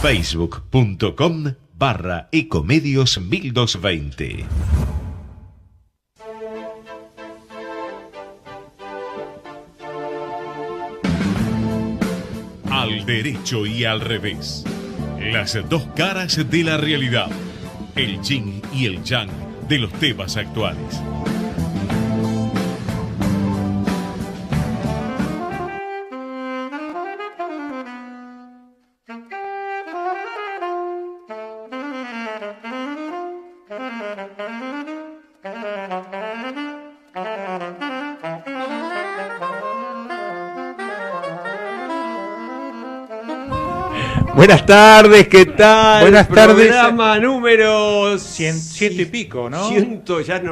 facebook.com/ecomedios1220. Al derecho y al revés. Las dos caras de la realidad. El yin y el yang de los temas actuales. Buenas tardes, ¿qué tal? Buenas tardes. Programa número... Ciento y pico, ¿no?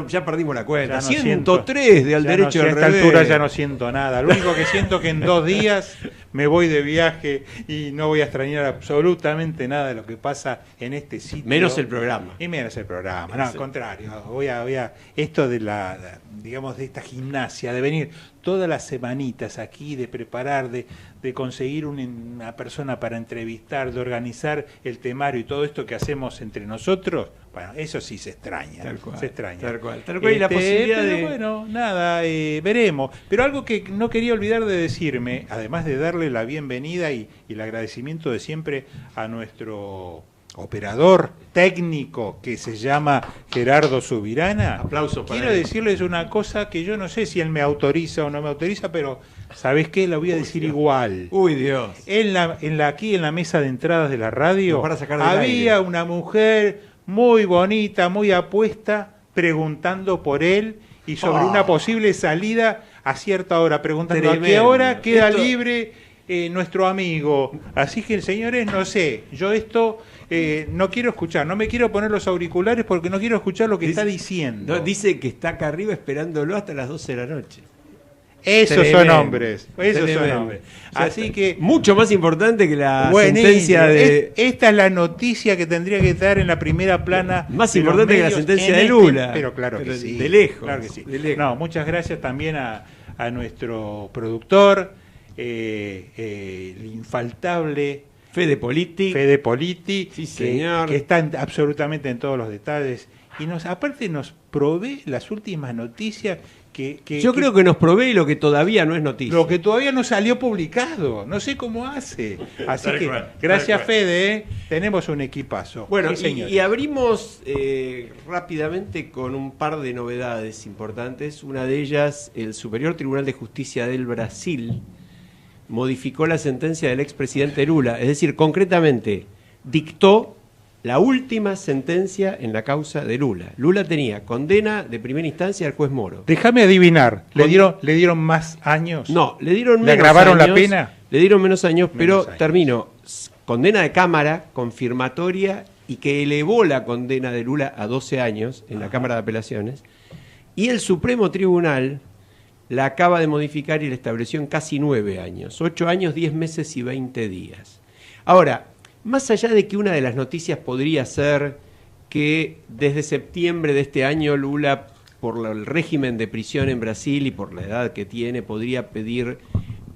Ya perdimos la cuenta. Ya no 103 de Al Derecho y al Revés. A esta altura ya no siento nada. Lo único que siento es que en 2 días me voy de viaje y no voy a extrañar absolutamente nada de lo que pasa en este sitio. Menos el programa. Y menos el programa. No, al contrario. Voy a esto de digamos, de esta gimnasia, de venir todas las semanitas aquí, de preparar, de conseguir una persona para entrevistar, de organizar el temario y todo esto que hacemos entre nosotros, bueno, eso sí se extraña. Tal cual, se extraña. Tal cual. Y la posibilidad pero bueno, nada, veremos. Pero algo que no quería olvidar de decirme, además de darle la bienvenida y el agradecimiento de siempre a nuestro operador técnico que se llama Gerardo Subirana. Aplauso para Quiero él. decirles una cosa que yo no sé si él me autoriza o no me autoriza, pero ¿sabés qué? La voy a decir igual. Uy, Dios. Aquí en la mesa de entradas de la radio Nos van a sacar del había aire. una mujer muy bonita, muy apuesta, preguntando por él y sobre una posible salida a cierta hora, preguntando a qué Tremendo. hora queda Esto... libre nuestro amigo. Así que, señores, no sé, yo esto no quiero escuchar, no me quiero poner los auriculares porque no quiero escuchar lo que está diciendo. No, dice que está acá arriba esperándolo hasta las 12 de la noche. Esos Tremendo. son hombres, esos Tremendo. son hombres. Así que... Mucho más importante que la Buenísimo. sentencia de... Esta es la noticia que tendría que estar en la primera plana. Más de los importante que la medios sentencia en de Lula. Pero claro que Pero sí. de lejos. Claro que sí. De lejos. No, muchas gracias también a nuestro productor, el infaltable Fede Politi. Sí, señor. que está absolutamente en todos los detalles. Y aparte nos provee las últimas noticias Yo creo que nos provee lo que todavía no es noticia. lo que todavía no salió publicado. No sé cómo hace. Así Tal que, cual, gracias tal cual. Fede, tenemos un equipazo. Bueno, Sí, señores. y abrimos rápidamente con un par de novedades importantes. Una de ellas, el Superior Tribunal de Justicia del Brasil modificó la sentencia del expresidente Lula. Es decir, concretamente, dictó la última sentencia en la causa de Lula. Lula tenía condena de primera instancia al juez Moro. Déjame adivinar, ¿le dieron más años? No, le dieron menos ¿Le agravaron años. la pena? Le dieron menos años, pero Menos años. terminó. Condena de Cámara, confirmatoria, y que elevó la condena de Lula a 12 años en la Cámara de Apelaciones. Y el Supremo Tribunal la acaba de modificar y la estableció en casi 9 años. 8 años, 10 meses y 20 días. Ahora, más allá de que una de las noticias podría ser que desde septiembre de este año Lula, por el régimen de prisión en Brasil y por la edad que tiene, podría pedir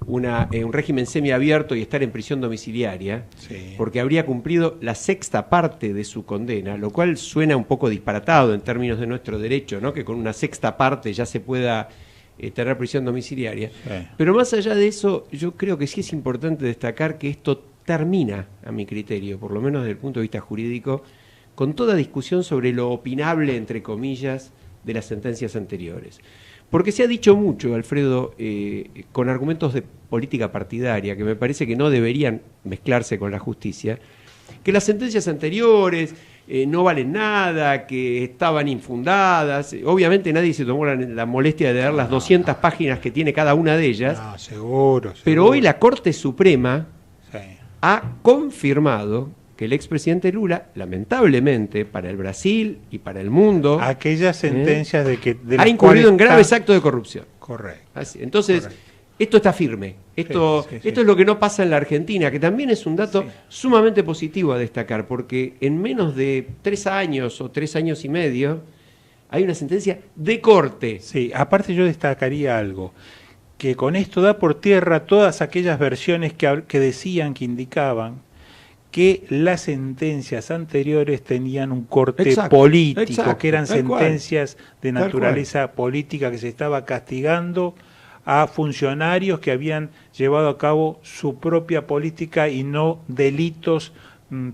un régimen semiabierto y estar en prisión domiciliaria, Sí. porque habría cumplido la 6ª parte de su condena, lo cual suena un poco disparatado en términos de nuestro derecho, ¿no? Que con una 6ª parte ya se pueda tener prisión domiciliaria. Sí. Pero más allá de eso, yo creo que sí es importante destacar que esto termina, a mi criterio, por lo menos desde el punto de vista jurídico, con toda discusión sobre lo opinable, entre comillas, de las sentencias anteriores. Porque se ha dicho mucho, Alfredo, con argumentos de política partidaria, que me parece que no deberían mezclarse con la justicia, que las sentencias anteriores no valen nada, que estaban infundadas. Obviamente nadie se tomó la molestia de leer las 200 páginas que tiene cada una de ellas. No, seguro. Pero hoy la Corte Suprema Sí. ha confirmado que el expresidente Lula, lamentablemente, para el Brasil y para el mundo, Aquellas sentencias de ha las incurrido en cuales graves está- actos de corrupción. Correcto. Así. Entonces, Correcto. esto está firme. Esto, Sí, sí, sí. esto es lo que no pasa en la Argentina, que también es un dato Sí. sumamente positivo a destacar, porque en menos de 3 años o 3 años y medio hay una sentencia de corte. Sí, aparte yo destacaría algo, que con esto da por tierra todas aquellas versiones que decían, que indicaban, que las sentencias anteriores tenían un corte político, que eran sentencias de naturaleza política, que se estaba castigando a funcionarios que habían llevado a cabo su propia política y no delitos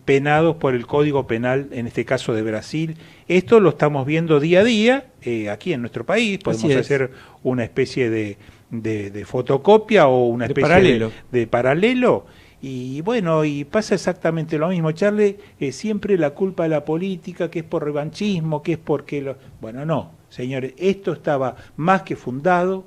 penados por el Código Penal, en este caso de Brasil. Esto lo estamos viendo día a día aquí en nuestro país. Podemos hacer una especie de fotocopia o una especie de paralelo. Y bueno, y pasa exactamente lo mismo, echarle siempre la culpa a la política, que es por revanchismo, que es porque... Bueno, no, señores, esto estaba más que fundado.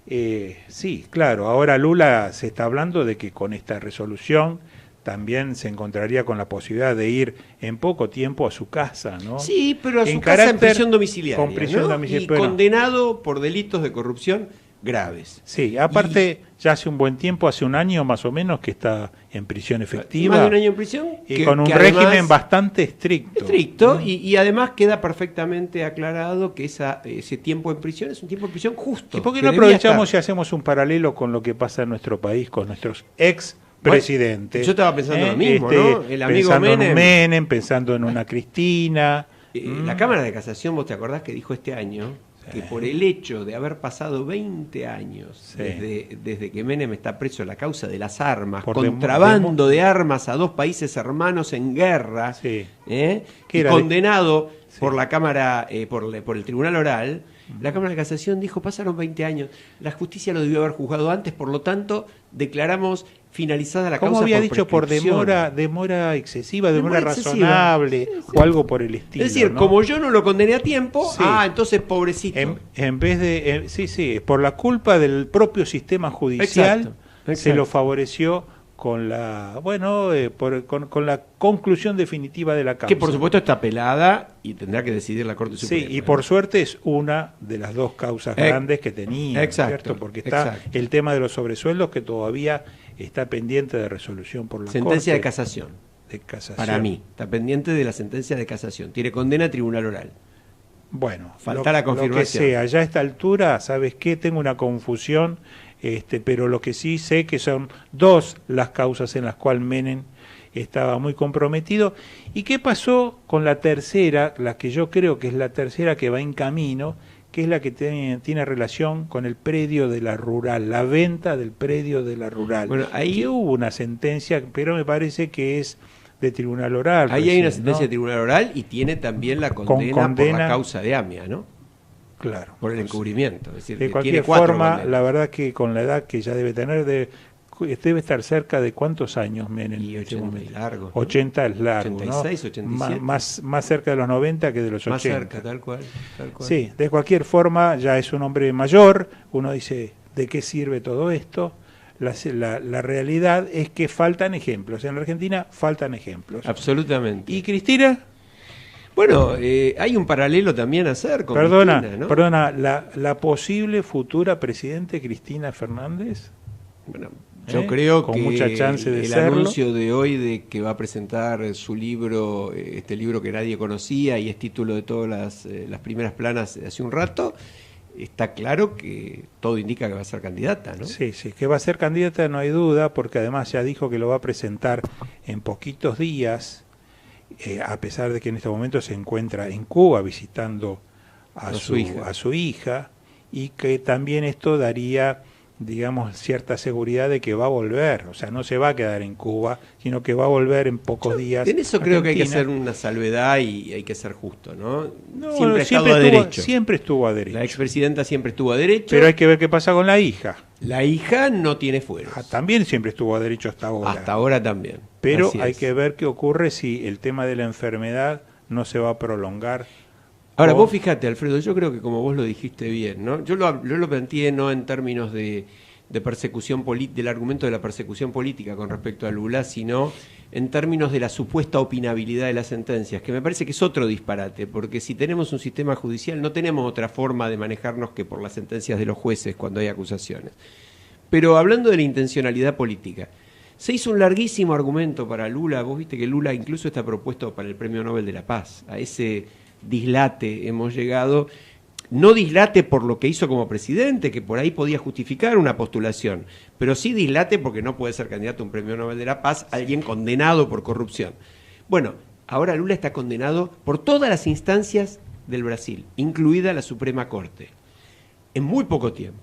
Sí, claro, ahora Lula se está hablando de que con esta resolución también se encontraría con la posibilidad de ir en poco tiempo a su casa, ¿no? Sí, pero a su casa en prisión domiciliaria, ¿no? Y condenado por delitos de corrupción graves. Sí, aparte ya hace un buen tiempo, hace un año más o menos, que está en prisión efectiva. Más de un año en prisión. Y con un régimen bastante estricto. Estricto, y además queda perfectamente aclarado que ese tiempo en prisión es un tiempo en prisión justo. ¿Y por qué no aprovechamos y hacemos un paralelo con lo que pasa en nuestro país, con nuestros presidente. Yo estaba pensando lo mismo, ¿no? El amigo Menem, pensando en una Cristina. La Cámara de Casación, ¿vos te acordás que dijo este año que por el hecho de haber pasado 20 años desde que Menem está preso en la causa de las armas, contrabando de armas a dos países hermanos en guerra, y condenado por la Cámara, por el Tribunal Oral, la Cámara de Casación dijo, pasaron 20 años, la justicia lo debió haber juzgado antes, por lo tanto, declaramos finalizada la causa. ¿Cómo había dicho? Por demora excesiva, demora razonable, o algo por el estilo. Es decir, ¿no? Como yo no lo condené a tiempo, entonces pobrecito. En vez de, por la culpa del propio sistema judicial, se lo favoreció con la con la conclusión definitiva de la causa. Que por supuesto está apelada y tendrá que decidir la Corte Suprema. Sí, y por suerte es una de las dos causas grandes que tenía, ¿cierto? Porque está el tema de los sobresueldos, que todavía está pendiente de resolución por la sentencia Corte. de casación. Para mí, está pendiente de la sentencia de casación. Tiene condena Tribunal Oral. Bueno, falta la confirmación. Lo que sea, ya a esta altura, ¿sabes qué? Tengo una confusión, pero lo que sí sé que son dos las causas en las cuales Menem estaba muy comprometido. ¿Y qué pasó con la tercera, la que yo creo que es la tercera que va en camino, que es la que tiene relación con el predio de la Rural, la venta del predio de la Rural? Bueno, ahí hubo una sentencia, pero me parece que es de Tribunal Oral. Ahí hay una sentencia de Tribunal Oral y tiene también la condena por la causa de AMIA, ¿no? Claro. Por el encubrimiento. Es decir, de cualquier forma, la verdad que con la edad que ya debe tener, debe estar cerca de ¿cuántos años, Menem? Y 80 es largo, ¿no? 80 es largo, 86, ¿no? 87. Más cerca de los 90 que de los 80. Más cerca, tal cual. Sí, de cualquier forma, ya es un hombre mayor. Uno dice, ¿de qué sirve todo esto? La realidad es que faltan ejemplos. En la Argentina faltan ejemplos. Absolutamente. ¿Y Cristina? Bueno, hay un paralelo también a hacer con Cristina, ¿no? Perdona, ¿la posible futura presidente Cristina Fernández? Bueno, yo creo con que mucha chance de el serlo. Anuncio de hoy de que va a presentar su libro, este libro que nadie conocía y es título de todas las primeras planas de hace un rato, está claro que todo indica que va a ser candidata, ¿no? Sí, que va a ser candidata, no hay duda, porque además ya dijo que lo va a presentar en poquitos días, a pesar de que en este momento se encuentra en Cuba visitando a su hija, y que también esto daría, digamos, cierta seguridad de que va a volver, o sea, no se va a quedar en Cuba, sino que va a volver en pocos días. En eso creo que hay que hacer una salvedad y hay que ser justo, ¿no? Siempre estuvo a derecho. La expresidenta siempre estuvo a derecho. Pero hay que ver qué pasa con la hija. La hija no tiene fueros. También siempre estuvo a derecho hasta ahora. Hasta ahora también. Pero hay que ver qué ocurre si el tema de la enfermedad no se va a prolongar. Ahora, vos fíjate, Alfredo, yo creo que como vos lo dijiste bien, ¿no? Yo lo planteé no en términos de persecución del argumento de la persecución política con respecto a Lula, sino en términos de la supuesta opinabilidad de las sentencias, que me parece que es otro disparate, porque si tenemos un sistema judicial no tenemos otra forma de manejarnos que por las sentencias de los jueces cuando hay acusaciones. Pero hablando de la intencionalidad política, se hizo un larguísimo argumento para Lula. Vos viste que Lula incluso está propuesto para el Premio Nobel de la Paz. A ese dislate hemos llegado. no dislate por lo que hizo como presidente, que por ahí podía justificar una postulación, pero sí dislate porque no puede ser candidato a un premio Nobel de la Paz alguien condenado por corrupción. Bueno, ahora Lula está condenado por todas las instancias del Brasil, incluida la Suprema Corte, en muy poco tiempo.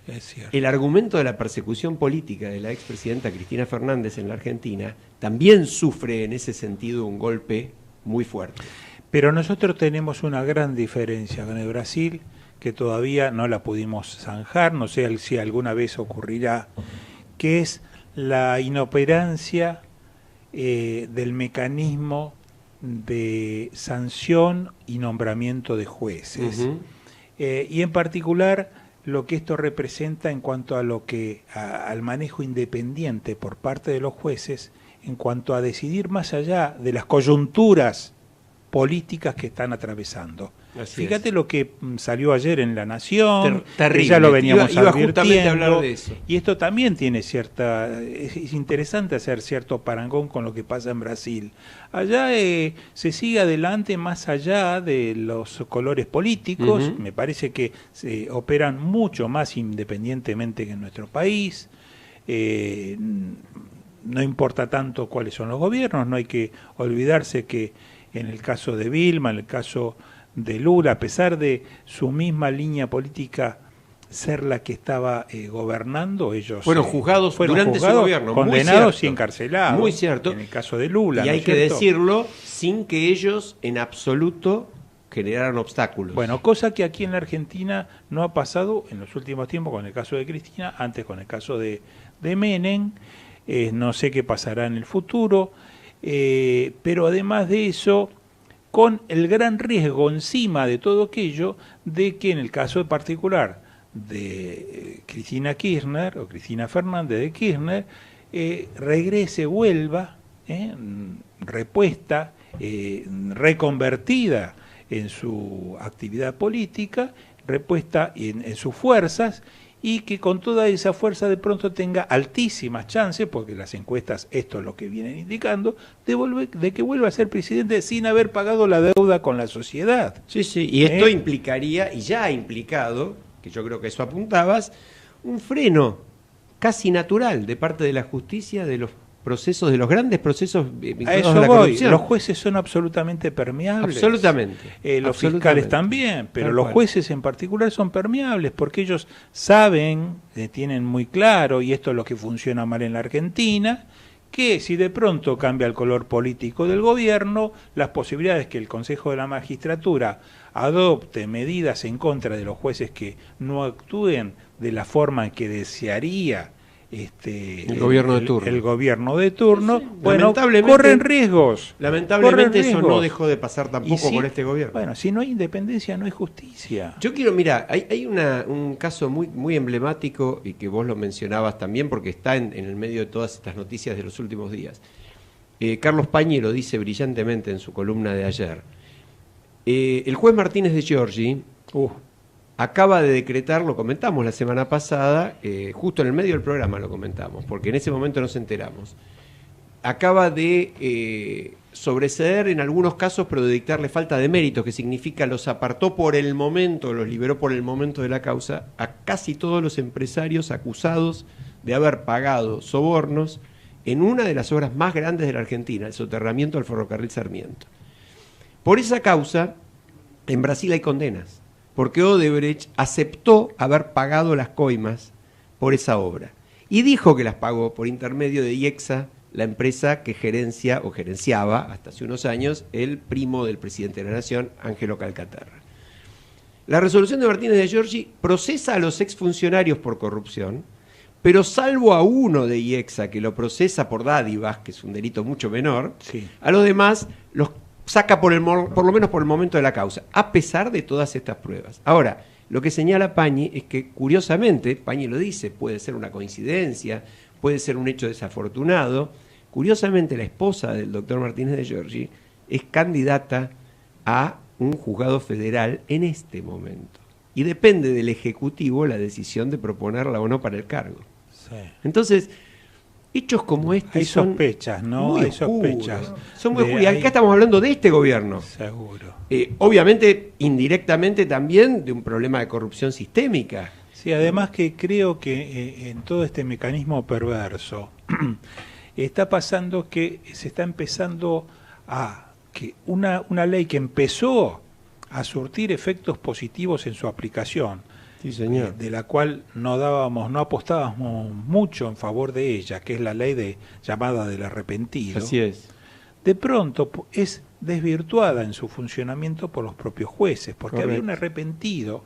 Es cierto. El argumento de la persecución política de la expresidenta Cristina Fernández en la Argentina también sufre en ese sentido un golpe muy fuerte. Pero nosotros tenemos una gran diferencia con el Brasil, que todavía no la pudimos zanjar, no sé si alguna vez ocurrirá, que es la inoperancia del mecanismo de sanción y nombramiento de jueces. Y en particular lo que esto representa en cuanto a lo que al manejo independiente por parte de los jueces, en cuanto a decidir más allá de las coyunturas políticas que están atravesando. Fíjate lo que salió ayer en La Nación, terrible. Ya lo veníamos iba justamente a hablar advirtiendo, de eso. y esto también tiene es interesante hacer cierto parangón con lo que pasa en Brasil. Allá se sigue adelante más allá de los colores políticos, me parece que se operan mucho más independientemente que en nuestro país. No importa tanto cuáles son los gobiernos, no hay que olvidarse que en el caso de Vilma, en el caso de Lula, a pesar de su misma línea política ser la que estaba gobernando, ellos fueron juzgados durante su gobierno, condenados y encarcelados. Muy cierto. En el caso de Lula. Y ¿no hay es que cierto? decirlo sin que ellos en absoluto generaran obstáculos. Bueno, cosa que aquí en la Argentina no ha pasado en los últimos tiempos con el caso de Cristina, antes con el caso de Menem, no sé qué pasará en el futuro, pero además de eso, con el gran riesgo encima de todo aquello de que en el caso particular de Cristina Kirchner o Cristina Fernández de Kirchner, regrese, vuelva, repuesta, reconvertida en su actividad política, repuesta en sus fuerzas, y que con toda esa fuerza de pronto tenga altísimas chances, porque las encuestas esto es lo que vienen indicando, de que vuelva a ser presidente sin haber pagado la deuda con la sociedad. Sí, sí, y esto implicaría, y ya ha implicado, que yo creo que eso apuntabas, un freno casi natural de parte de la justicia de los procesos, de los grandes procesos vinculados a la corrupción. Los jueces son absolutamente permeables. Absolutamente. Los fiscales también, pero los jueces en particular son permeables porque ellos saben, tienen muy claro, y esto es lo que funciona mal en la Argentina, que si de pronto cambia el color político del gobierno, las posibilidades que el Consejo de la Magistratura adopte medidas en contra de los jueces que no actúen de la forma en que desearía el gobierno de turno, sí, bueno, corren riesgos. Lamentablemente eso no dejó de pasar tampoco con este gobierno. Bueno, si no hay independencia, no hay justicia. Yo quiero, mira, hay un caso muy emblemático y que vos lo mencionabas también porque está en el medio de todas estas noticias de los últimos días. Carlos Pañi lo dice brillantemente en su columna de ayer. El juez Martínez de Giorgi acaba de decretar, lo comentamos la semana pasada, justo en el medio del programa lo comentamos, porque en ese momento nos enteramos. Acaba de sobreseer en algunos casos, pero de dictarle falta de mérito, que significa los apartó por el momento, los liberó por el momento de la causa, a casi todos los empresarios acusados de haber pagado sobornos en una de las obras más grandes de la Argentina, el soterramiento del ferrocarril Sarmiento. Por esa causa, en Brasil hay condenas, porque Odebrecht aceptó haber pagado las coimas por esa obra y dijo que las pagó por intermedio de IEXA, la empresa que gerencia o gerenciaba hasta hace unos años el primo del presidente de la Nación, Ángelo Calcaterra. La resolución de Martínez de Giorgi procesa a los exfuncionarios por corrupción, pero salvo a uno de IEXA que lo procesa por dádivas, que es un delito mucho menor, a los demás los saca por lo menos por el momento de la causa, a pesar de todas estas pruebas. Ahora, lo que señala Pañi es que, curiosamente, Pañi lo dice, puede ser una coincidencia, puede ser un hecho desafortunado. Curiosamente, la esposa del doctor Martínez de Giorgi es candidata a un juzgado federal en este momento. Y depende del Ejecutivo la decisión de proponerla o no para el cargo. Sí. Entonces, hechos como este hay sospechas, ¿no? Hay sospechas. Son muy oscuros. Y acá estamos hablando de este gobierno. Seguro. Obviamente, indirectamente también de un problema de corrupción sistémica. Sí, además que creo que en todo este mecanismo perverso está pasando que se está empezando a que una ley que empezó a surtir efectos positivos en su aplicación, Sí, señor. de la cual no apostábamos mucho en favor de ella, que es la ley llamada del arrepentido. Así es. De pronto es desvirtuada en su funcionamiento por los propios jueces, porque Correcto. había un arrepentido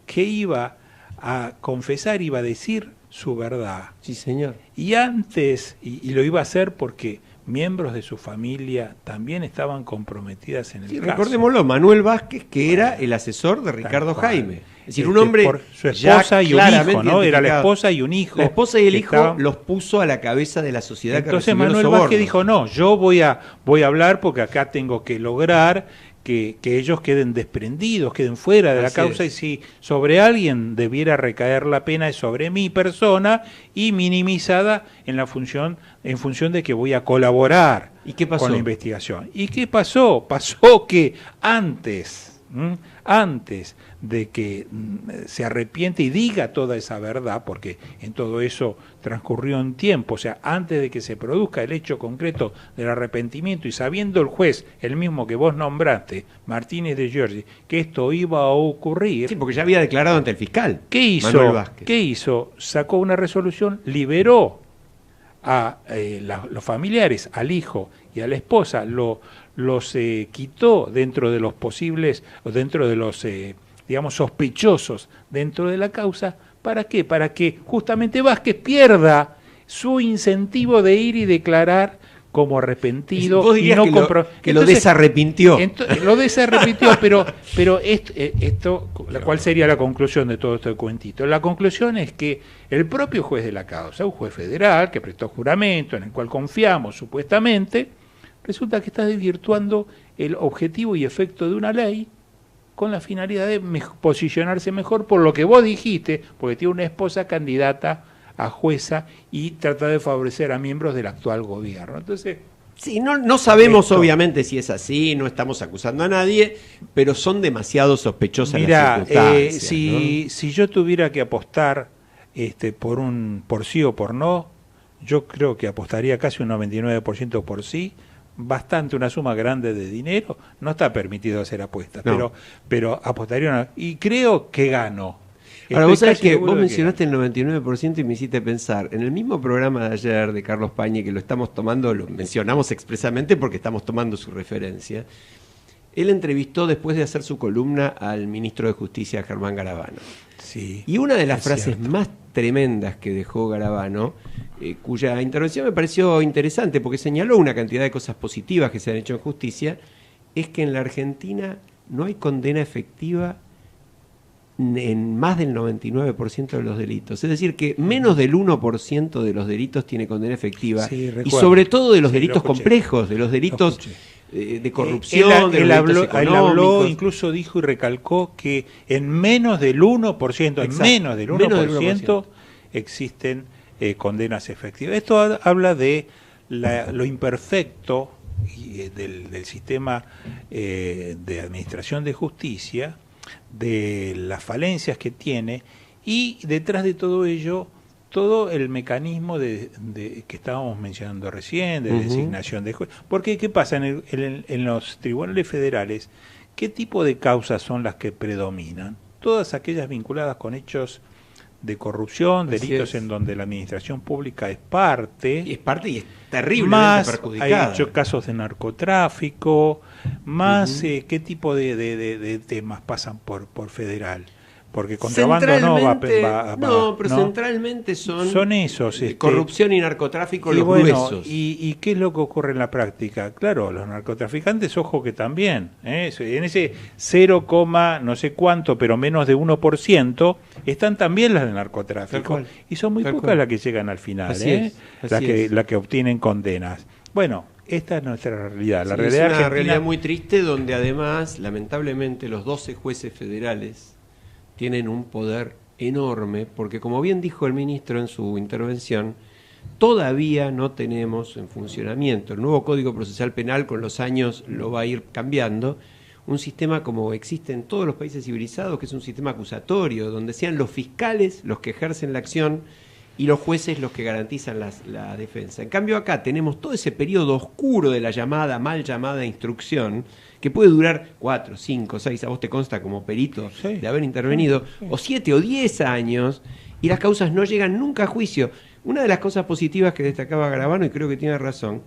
que iba a confesar, iba a decir su verdad. Sí, señor. Y antes, y lo iba a hacer porque miembros de su familia también estaban comprometidas en el Sí, caso. recordémoslo, Manuel Vázquez, que era el asesor de Ricardo Tal cual. Jaime. Es decir, un hombre por su esposa y un hijo, ¿no? Era la identificado. esposa y un hijo. La esposa y el que hijo estaban- los puso a la cabeza de la sociedad que Entonces recibió los Manuel sobornos. Vázquez dijo, no, yo voy a hablar porque acá tengo que lograr que ellos queden desprendidos, queden fuera de la Así causa, es. y si sobre alguien debiera recaer la pena es sobre mi persona, y minimizada en función de que voy a colaborar ¿Y qué pasó? con la investigación. ¿Y qué pasó? Pasó que antes de que se arrepiente y diga toda esa verdad, porque en todo eso transcurrió un tiempo, o sea, antes de que se produzca el hecho concreto del arrepentimiento y sabiendo el juez, el mismo que vos nombraste, Martínez de Giorgi, que esto iba a ocurrir, Sí, porque ya había declarado ante el fiscal. ¿qué Manuel hizo? Vázquez. ¿Qué hizo? Sacó una resolución, liberó a los familiares, al hijo y a la esposa, los quitó dentro de los posibles, o dentro de los, digamos, sospechosos dentro de la causa. ¿Para qué? Para que justamente Vázquez pierda su incentivo de ir y declarar como arrepentido. Vos y dirías no que, que lo Entonces, desarrepintió. lo desarrepintió, pero esto, ¿cuál sería la conclusión de todo este cuentito? La conclusión es que el propio juez de la causa, un juez federal que prestó juramento, en el cual confiamos supuestamente, resulta que está desvirtuando el objetivo y efecto de una ley con la finalidad de posicionarse mejor por lo que vos dijiste, porque tiene una esposa candidata a jueza y trata de favorecer a miembros del actual gobierno. Entonces, Sí, no sabemos Esto. obviamente si es así, no estamos acusando a nadie, pero son demasiado sospechosas mira, las circunstancias. si yo tuviera que apostar por sí o por no, yo creo que apostaría casi un 99% por sí, bastante, una suma grande de dinero. No está permitido hacer apuestas, No. pero apostaría y creo que gano. Ahora, vos sabés casi que seguro vos de mencionaste el 99% y me hiciste pensar, en el mismo programa de ayer de Carlos Pañi, que lo estamos tomando, lo mencionamos expresamente porque estamos tomando su referencia, él entrevistó después de hacer su columna al ministro de Justicia, Germán Garabano. Sí, Y una de las es frases cierto. más tremendas que dejó Garabano, cuya intervención me pareció interesante porque señaló una cantidad de cosas positivas que se han hecho en justicia, es que en la Argentina no hay condena efectiva en más del 99% de los delitos. Es decir, que menos del 1% de los delitos tiene condena efectiva. Sí, Y recuerdo. sobre todo de los Sí, delitos lo escuché. complejos, de los Lo delitos escuché. de corrupción, de él los habló, delitos él habló, económicos. incluso dijo y recalcó que en menos del 1%, Exacto, en menos del 1%, menos del 1%. existen condenas efectivas. Esto habla de lo imperfecto del sistema de administración de justicia, de las falencias que tiene, y detrás de todo ello todo el mecanismo que estábamos mencionando recién, de designación de jueces. Porque, ¿qué pasa en los tribunales federales? ¿Qué tipo de causas son las que predominan? Todas aquellas vinculadas con hechos de corrupción, Así delitos es. en donde la administración pública es parte. Y es parte y es terriblemente Más hay perjudicada. hecho casos de narcotráfico, más qué tipo de temas pasan por federal. Porque contrabando no va No, pero ¿no? centralmente son esos. corrupción y narcotráfico y los bueno, gruesos. ¿y qué es lo que ocurre en la práctica? Claro, los narcotraficantes, ojo que también, en ese 0, no sé cuánto, pero menos de 1%, están también las de Tal narcotráfico. cual. Y son muy Tal pocas cual. las que llegan al final, Así es, así es. las que obtienen condenas. Bueno, esta es nuestra realidad. La Sí, realidad es una argentina, realidad muy triste donde además, lamentablemente, los 12 jueces federales tienen un poder enorme, porque como bien dijo el ministro en su intervención, todavía no tenemos en funcionamiento. El nuevo Código Procesal Penal con los años lo va a ir cambiando. Un sistema como existe en todos los países civilizados, que es un sistema acusatorio, donde sean los fiscales los que ejercen la acción y los jueces los que garantizan la defensa. En cambio acá tenemos todo ese periodo oscuro de la mal llamada instrucción, que puede durar 4, 5, 6, a vos te consta como perito de haber intervenido, o 7 o 10 años, y las causas no llegan nunca a juicio. Una de las cosas positivas que destacaba Garabano, y creo que tiene razón,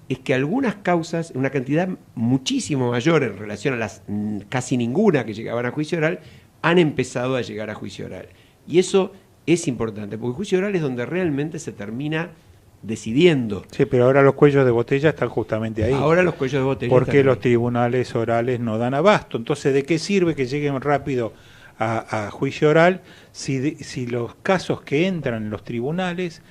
es que algunas causas, una cantidad muchísimo mayor en relación a las casi ninguna que llegaban a juicio oral, han empezado a llegar a juicio oral. Y eso es importante, porque el juicio oral es donde realmente se termina decidiendo. Sí, pero ahora los cuellos de botella están justamente ahí. Ahora los cuellos de botella porque están los ahí. Tribunales orales no dan abasto. Entonces, ¿de qué sirve que lleguen rápido a juicio oral si los casos que entran en los tribunales,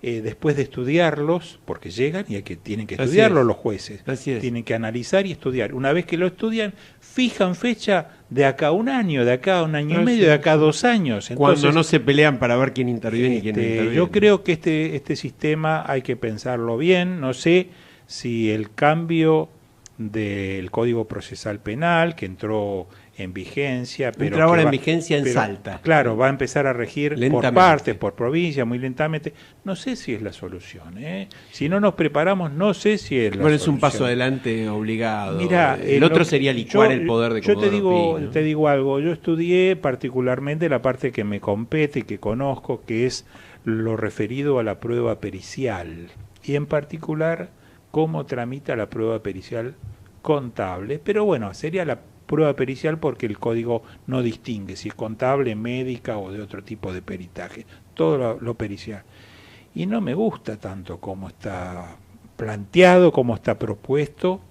después de estudiarlos, porque llegan y tienen que estudiarlos los jueces, tienen que analizar y estudiar. Una vez que lo estudian, fijan fecha de acá a un año, de acá a un año y medio, de acá a 2 años. Entonces, cuando no se pelean para ver quién interviene y quién no interviene. Yo creo que este sistema hay que pensarlo bien. No sé si el cambio del Código Procesal Penal, que entró en vigencia, pero entra ahora en vigencia en Salta. Claro, va a empezar a regir por partes, por provincia, muy lentamente. No sé si es la solución, ¿eh? Si no nos preparamos, no sé si es la solución. Es un paso adelante obligado. Mirá, el otro sería licuar el poder de Comodoro Pi, ¿no? Te digo algo, yo estudié particularmente la parte que me compete, que conozco, que es lo referido a la prueba pericial, y en particular cómo tramita la prueba pericial contable, pero bueno, sería la prueba pericial porque el código no distingue si es contable, médica o de otro tipo de peritaje, todo lo pericial. Y no me gusta tanto cómo está planteado, cómo está propuesto,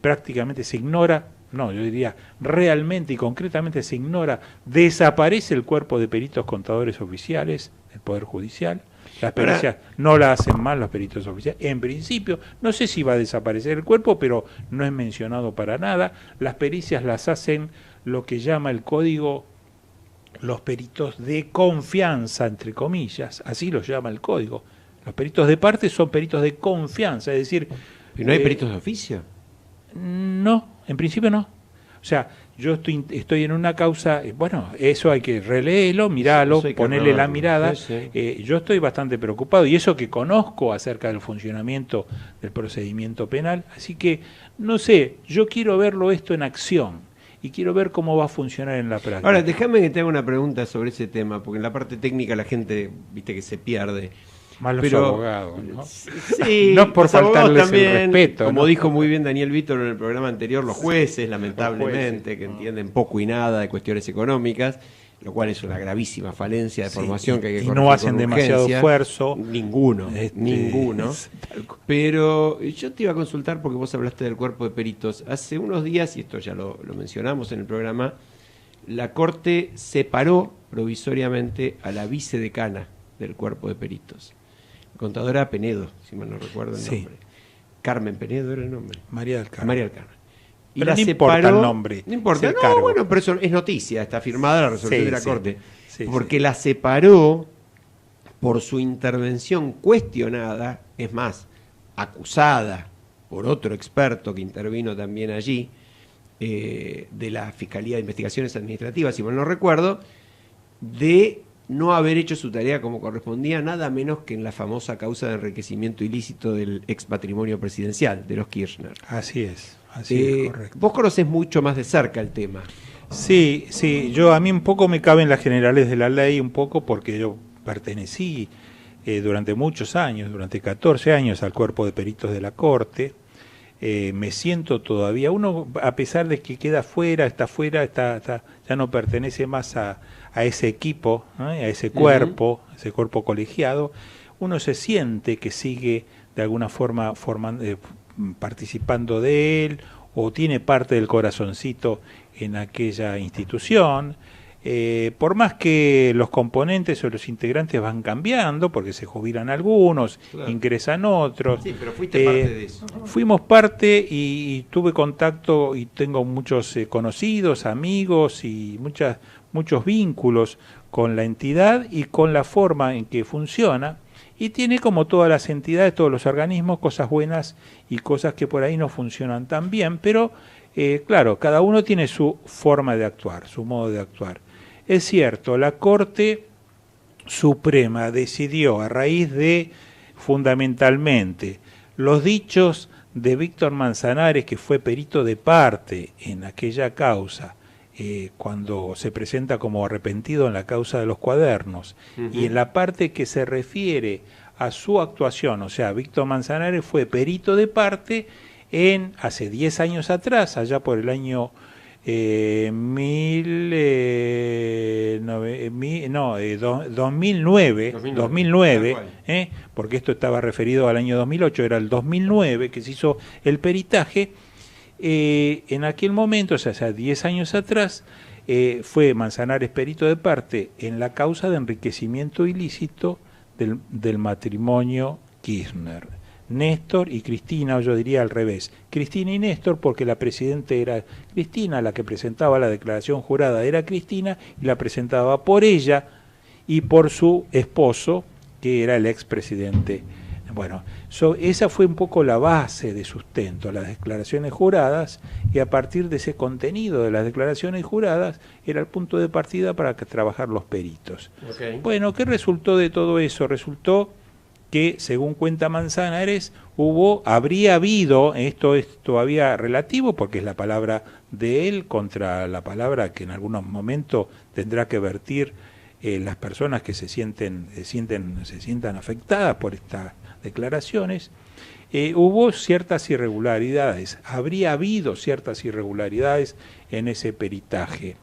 prácticamente se ignora, no, yo diría realmente y concretamente se ignora, desaparece el cuerpo de peritos contadores oficiales del Poder Judicial. Las pericias no la hacen mal los peritos oficiales. En principio, no sé si va a desaparecer el cuerpo, pero no es mencionado para nada. Las pericias las hacen lo que llama el código los peritos de confianza, entre comillas. Así los llama el código. Los peritos de parte son peritos de confianza, es decir... ¿Y no hay peritos de oficio? No, en principio no. O sea, yo estoy en una causa, bueno, eso hay que releerlo, mirarlo, ponerle la mirada. Yo estoy bastante preocupado, y eso que conozco acerca del funcionamiento del procedimiento penal, así que, no sé, yo quiero verlo esto en acción, y quiero ver cómo va a funcionar en la práctica. Ahora, déjame que te haga una pregunta sobre ese tema, porque en la parte técnica la gente, viste, que se pierde. Más los abogados, ¿no? Sí, no por faltarles también, el respeto. como ¿no? dijo muy bien Daniel Vítor en el programa anterior, los jueces, lamentablemente, que entienden poco y nada de cuestiones económicas, lo cual es una gravísima falencia de formación que hay que corregir. Y no hacen demasiado esfuerzo. Ninguno. Pero yo te iba a consultar porque vos hablaste del cuerpo de peritos. Hace unos días, y esto ya lo mencionamos en el programa, la Corte separó provisoriamente a la vicedecana del cuerpo de peritos. Contadora Penedo, si mal no recuerdo el nombre. Carmen Penedo era el nombre. María del Carmen. María del Carmen. Y pero la no separó, importa el nombre. No importa, el cargo. bueno, pero eso es noticia, está firmada la resolución de la Corte. Porque sí. La separó por su intervención cuestionada, es más, acusada por otro experto que intervino también allí, de la Fiscalía de Investigaciones Administrativas, si mal no recuerdo, de no haber hecho su tarea como correspondía, nada menos que en la famosa causa de enriquecimiento ilícito del ex patrimonio presidencial, de los Kirchner. Así es correcto. Vos conocés mucho más de cerca el tema. Sí, yo a mí un poco me caben las generales de la ley, un poco porque yo pertenecí durante muchos años, durante 14 años al cuerpo de peritos de la Corte. Me siento todavía, uno a pesar de que queda fuera, ya no pertenece más a ese equipo, ¿no? A ese cuerpo, ese cuerpo colegiado, uno se siente que sigue de alguna forma participando de él, o tiene parte del corazoncito en aquella institución. Por más que los componentes o los integrantes van cambiando, porque se jubilan algunos, ingresan otros. Sí, pero fuiste parte de eso. Fuimos parte y tuve contacto y tengo muchos conocidos, amigos y muchos vínculos con la entidad y con la forma en que funciona. Y tiene, como todas las entidades, todos los organismos, cosas buenas y cosas que por ahí no funcionan tan bien, pero claro, cada uno tiene su forma de actuar, su modo de actuar. Es cierto, la Corte Suprema decidió, a raíz de, fundamentalmente, los dichos de Víctor Manzanares, que fue perito de parte en aquella causa, cuando se presenta como arrepentido en la causa de los cuadernos, y en la parte que se refiere a su actuación, o sea, Víctor Manzanares fue perito de parte hace 10 años atrás, allá por el año 2009, porque esto estaba referido al año 2008, era el 2009 que se hizo el peritaje. En aquel momento, o sea, hace 10 años atrás, fue Manzanares perito de parte en la causa de enriquecimiento ilícito del matrimonio Kirchner. Néstor y Cristina, o yo diría al revés, Cristina y Néstor, porque la presidenta era Cristina, la que presentaba la declaración jurada era Cristina, y la presentaba por ella y por su esposo, que era el expresidente. Bueno, esa fue un poco la base de sustento, las declaraciones juradas, y a partir de ese contenido de las declaraciones juradas era el punto de partida para trabajar los peritos. Okay. Bueno, ¿qué resultó de todo eso? Resultó que, según cuenta Manzanares, habría habido, esto es todavía relativo porque es la palabra de él contra la palabra que en algún momento tendrá que vertir las personas que se sientan afectadas por estas declaraciones. Hubo ciertas irregularidades, habría habido ciertas irregularidades en ese peritaje,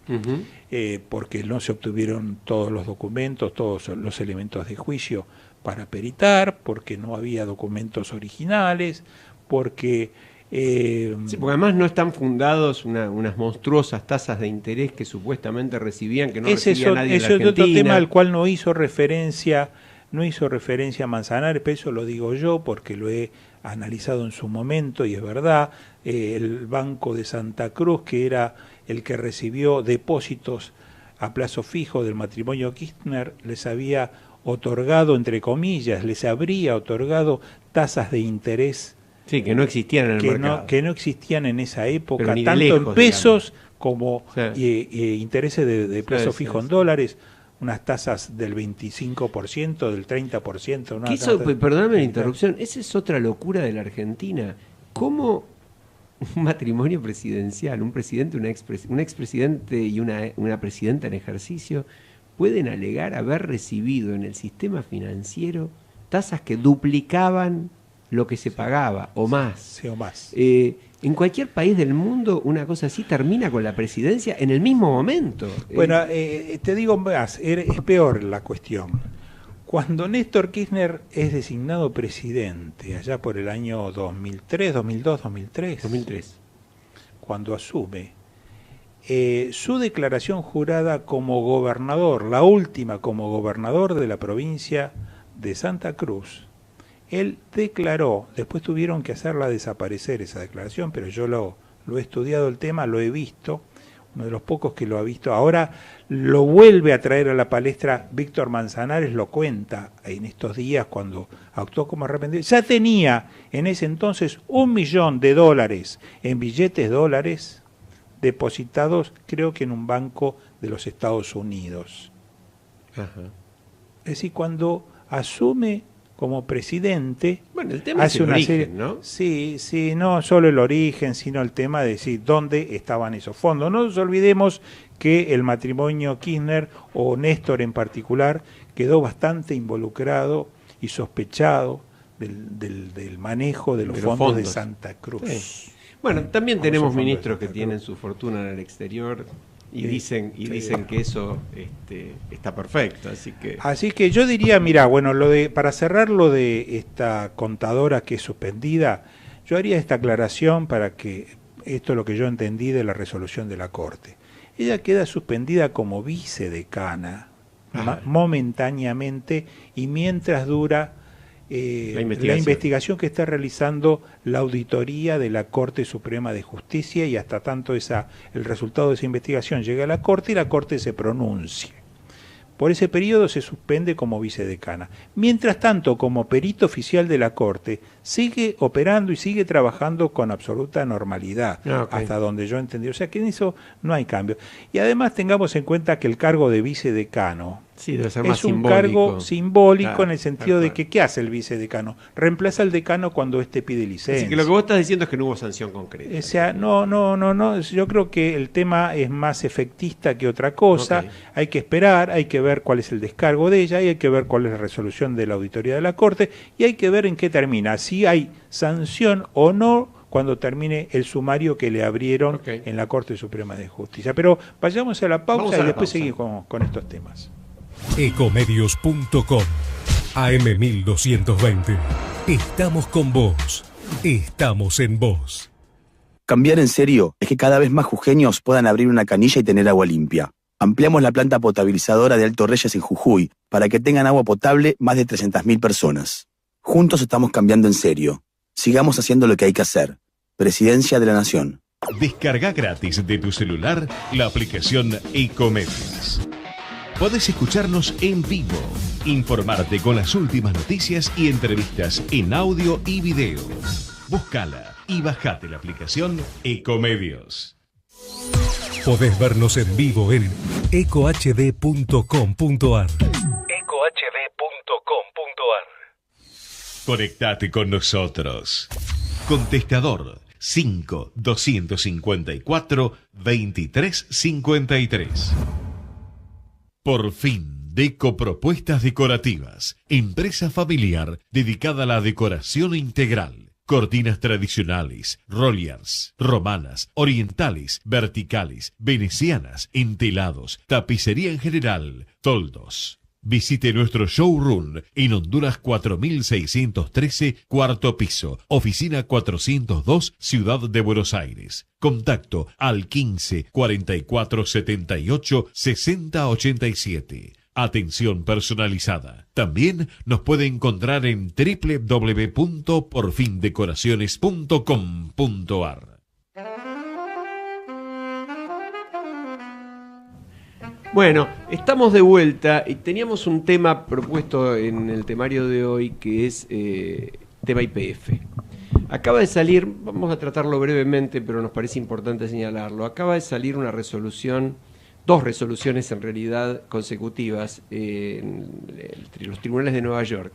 porque no se obtuvieron todos los documentos, todos los elementos de juicio para peritar, porque no había documentos originales, porque... sí, porque además no están fundados unas monstruosas tasas de interés que supuestamente recibían, que no recibía nadie en la Argentina. Ese es otro tema al cual no hizo referencia Manzanares, pero eso lo digo yo porque lo he analizado en su momento y es verdad. El Banco de Santa Cruz, que era el que recibió depósitos a plazo fijo del matrimonio Kirchner, les había otorgado, entre comillas, les habría otorgado tasas de interés. Sí, que no existían en el mercado. Que no existían en esa época, tanto lejos, en pesos, digamos, como intereses de plazo fijo en dólares, unas tasas del 25%, del 30%. Perdóname la interrupción, esa es otra locura de la Argentina. ¿Cómo un matrimonio presidencial, un presidente, un expresidente y una presidenta en ejercicio pueden alegar haber recibido en el sistema financiero tasas que duplicaban lo que se pagaba, o más? Sí, o más. En cualquier país del mundo una cosa así termina con la presidencia en el mismo momento. Bueno, te digo más, es peor la cuestión. Cuando Néstor Kirchner es designado presidente, allá por el año 2003, 2003, cuando asume, su declaración jurada como gobernador, la última como gobernador de la provincia de Santa Cruz, él declaró, después tuvieron que hacerla desaparecer esa declaración, pero yo lo he estudiado el tema, lo he visto, uno de los pocos que lo ha visto. Ahora lo vuelve a traer a la palestra Víctor Manzanares, lo cuenta en estos días cuando actuó como arrepentido. Ya tenía en ese entonces $1 millón en billetes dólares depositados, creo que en un banco de los Estados Unidos. Ajá. Es decir, cuando asume como presidente, bueno, el tema hace es el origen, serie, ¿no? Sí, no solo el origen, sino el tema de decir dónde estaban esos fondos. No nos olvidemos que el matrimonio Kirchner, o Néstor en particular, quedó bastante involucrado y sospechado del manejo de los fondos de Santa Cruz. Sí. Bueno, también tenemos ministros que tienen su fortuna en el exterior y dicen que eso está perfecto, así que yo diría, mira, bueno, para cerrar lo de esta contadora que es suspendida, yo haría esta aclaración para que esto es lo que yo entendí de la resolución de la Corte. Ella queda suspendida como vicedecana momentáneamente y mientras dura la investigación que está realizando la auditoría de la Corte Suprema de Justicia, y hasta tanto el resultado de esa investigación llegue a la Corte y la Corte se pronuncie. por ese periodo se suspende como vicedecana. Mientras tanto, como perito oficial de la Corte, sigue operando y sigue trabajando con absoluta normalidad, hasta donde yo entendí. O sea que en eso no hay cambio. Y además tengamos en cuenta que el cargo de vicedecano es un cargo simbólico, en el sentido de que ¿qué hace el vicedecano? Reemplaza al decano cuando éste pide licencia. Así que lo que vos estás diciendo es que no hubo sanción concreta. O sea, no, yo creo que el tema es más efectista que otra cosa. Hay que esperar, hay que ver cuál es el descargo de ella, y hay que ver cuál es la resolución de la auditoría de la Corte, y hay que ver en qué termina, si hay sanción o no cuando termine el sumario que le abrieron en la Corte Suprema de Justicia. Pero vayamos a la pausa y después seguimos con estos temas. Ecomedios.com AM1220. Estamos con vos. Estamos en vos. Cambiar en serio es que cada vez más jujeños puedan abrir una canilla y tener agua limpia. Ampliamos la planta potabilizadora de Alto Reyes en Jujuy para que tengan agua potable más de 300.000 personas. Juntos estamos cambiando en serio. Sigamos haciendo lo que hay que hacer. Presidencia de la Nación. Descarga gratis de tu celular la aplicación Ecomedios. Podés escucharnos en vivo, informarte con las últimas noticias y entrevistas en audio y video. Búscala y bajate la aplicación Ecomedios. Podés vernos en vivo en ecohd.com.ar. Conectate con nosotros. Contestador 5 254 2353. Por fin, Deco Propuestas Decorativas, empresa familiar dedicada a la decoración integral. Cortinas tradicionales, rollers, romanas, orientales, verticales, venecianas, entelados, tapicería en general, toldos. Visite nuestro showroom en Honduras 4613, cuarto piso, oficina 402, Ciudad de Buenos Aires. Contacto al 15 44 78 60 87. Atención personalizada. También nos puede encontrar en www.porfindecoraciones.com.ar. Bueno, estamos de vuelta y teníamos un tema propuesto en el temario de hoy que es tema YPF. Acaba de salir, vamos a tratarlo brevemente, pero nos parece importante señalarlo. Acaba de salir una resolución, dos resoluciones en realidad consecutivas entre los tribunales de Nueva York,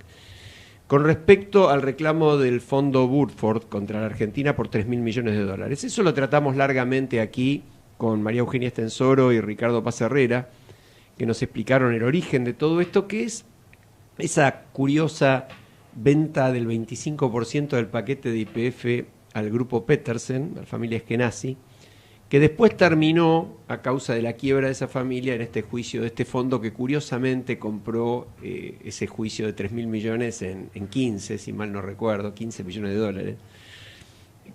con respecto al reclamo del fondo Burford contra la Argentina por $3.000 millones. Eso lo tratamos largamente aquí con María Eugenia Estensoro y Ricardo Paz Herrera, que nos explicaron el origen de todo esto, que es esa curiosa venta del 25% del paquete de YPF al grupo Petersen, a la familia Eskenazi, que después terminó, a causa de la quiebra de esa familia, en este juicio de este fondo que curiosamente compró ese juicio de $3.000 millones en 15, si mal no recuerdo, $15 millones.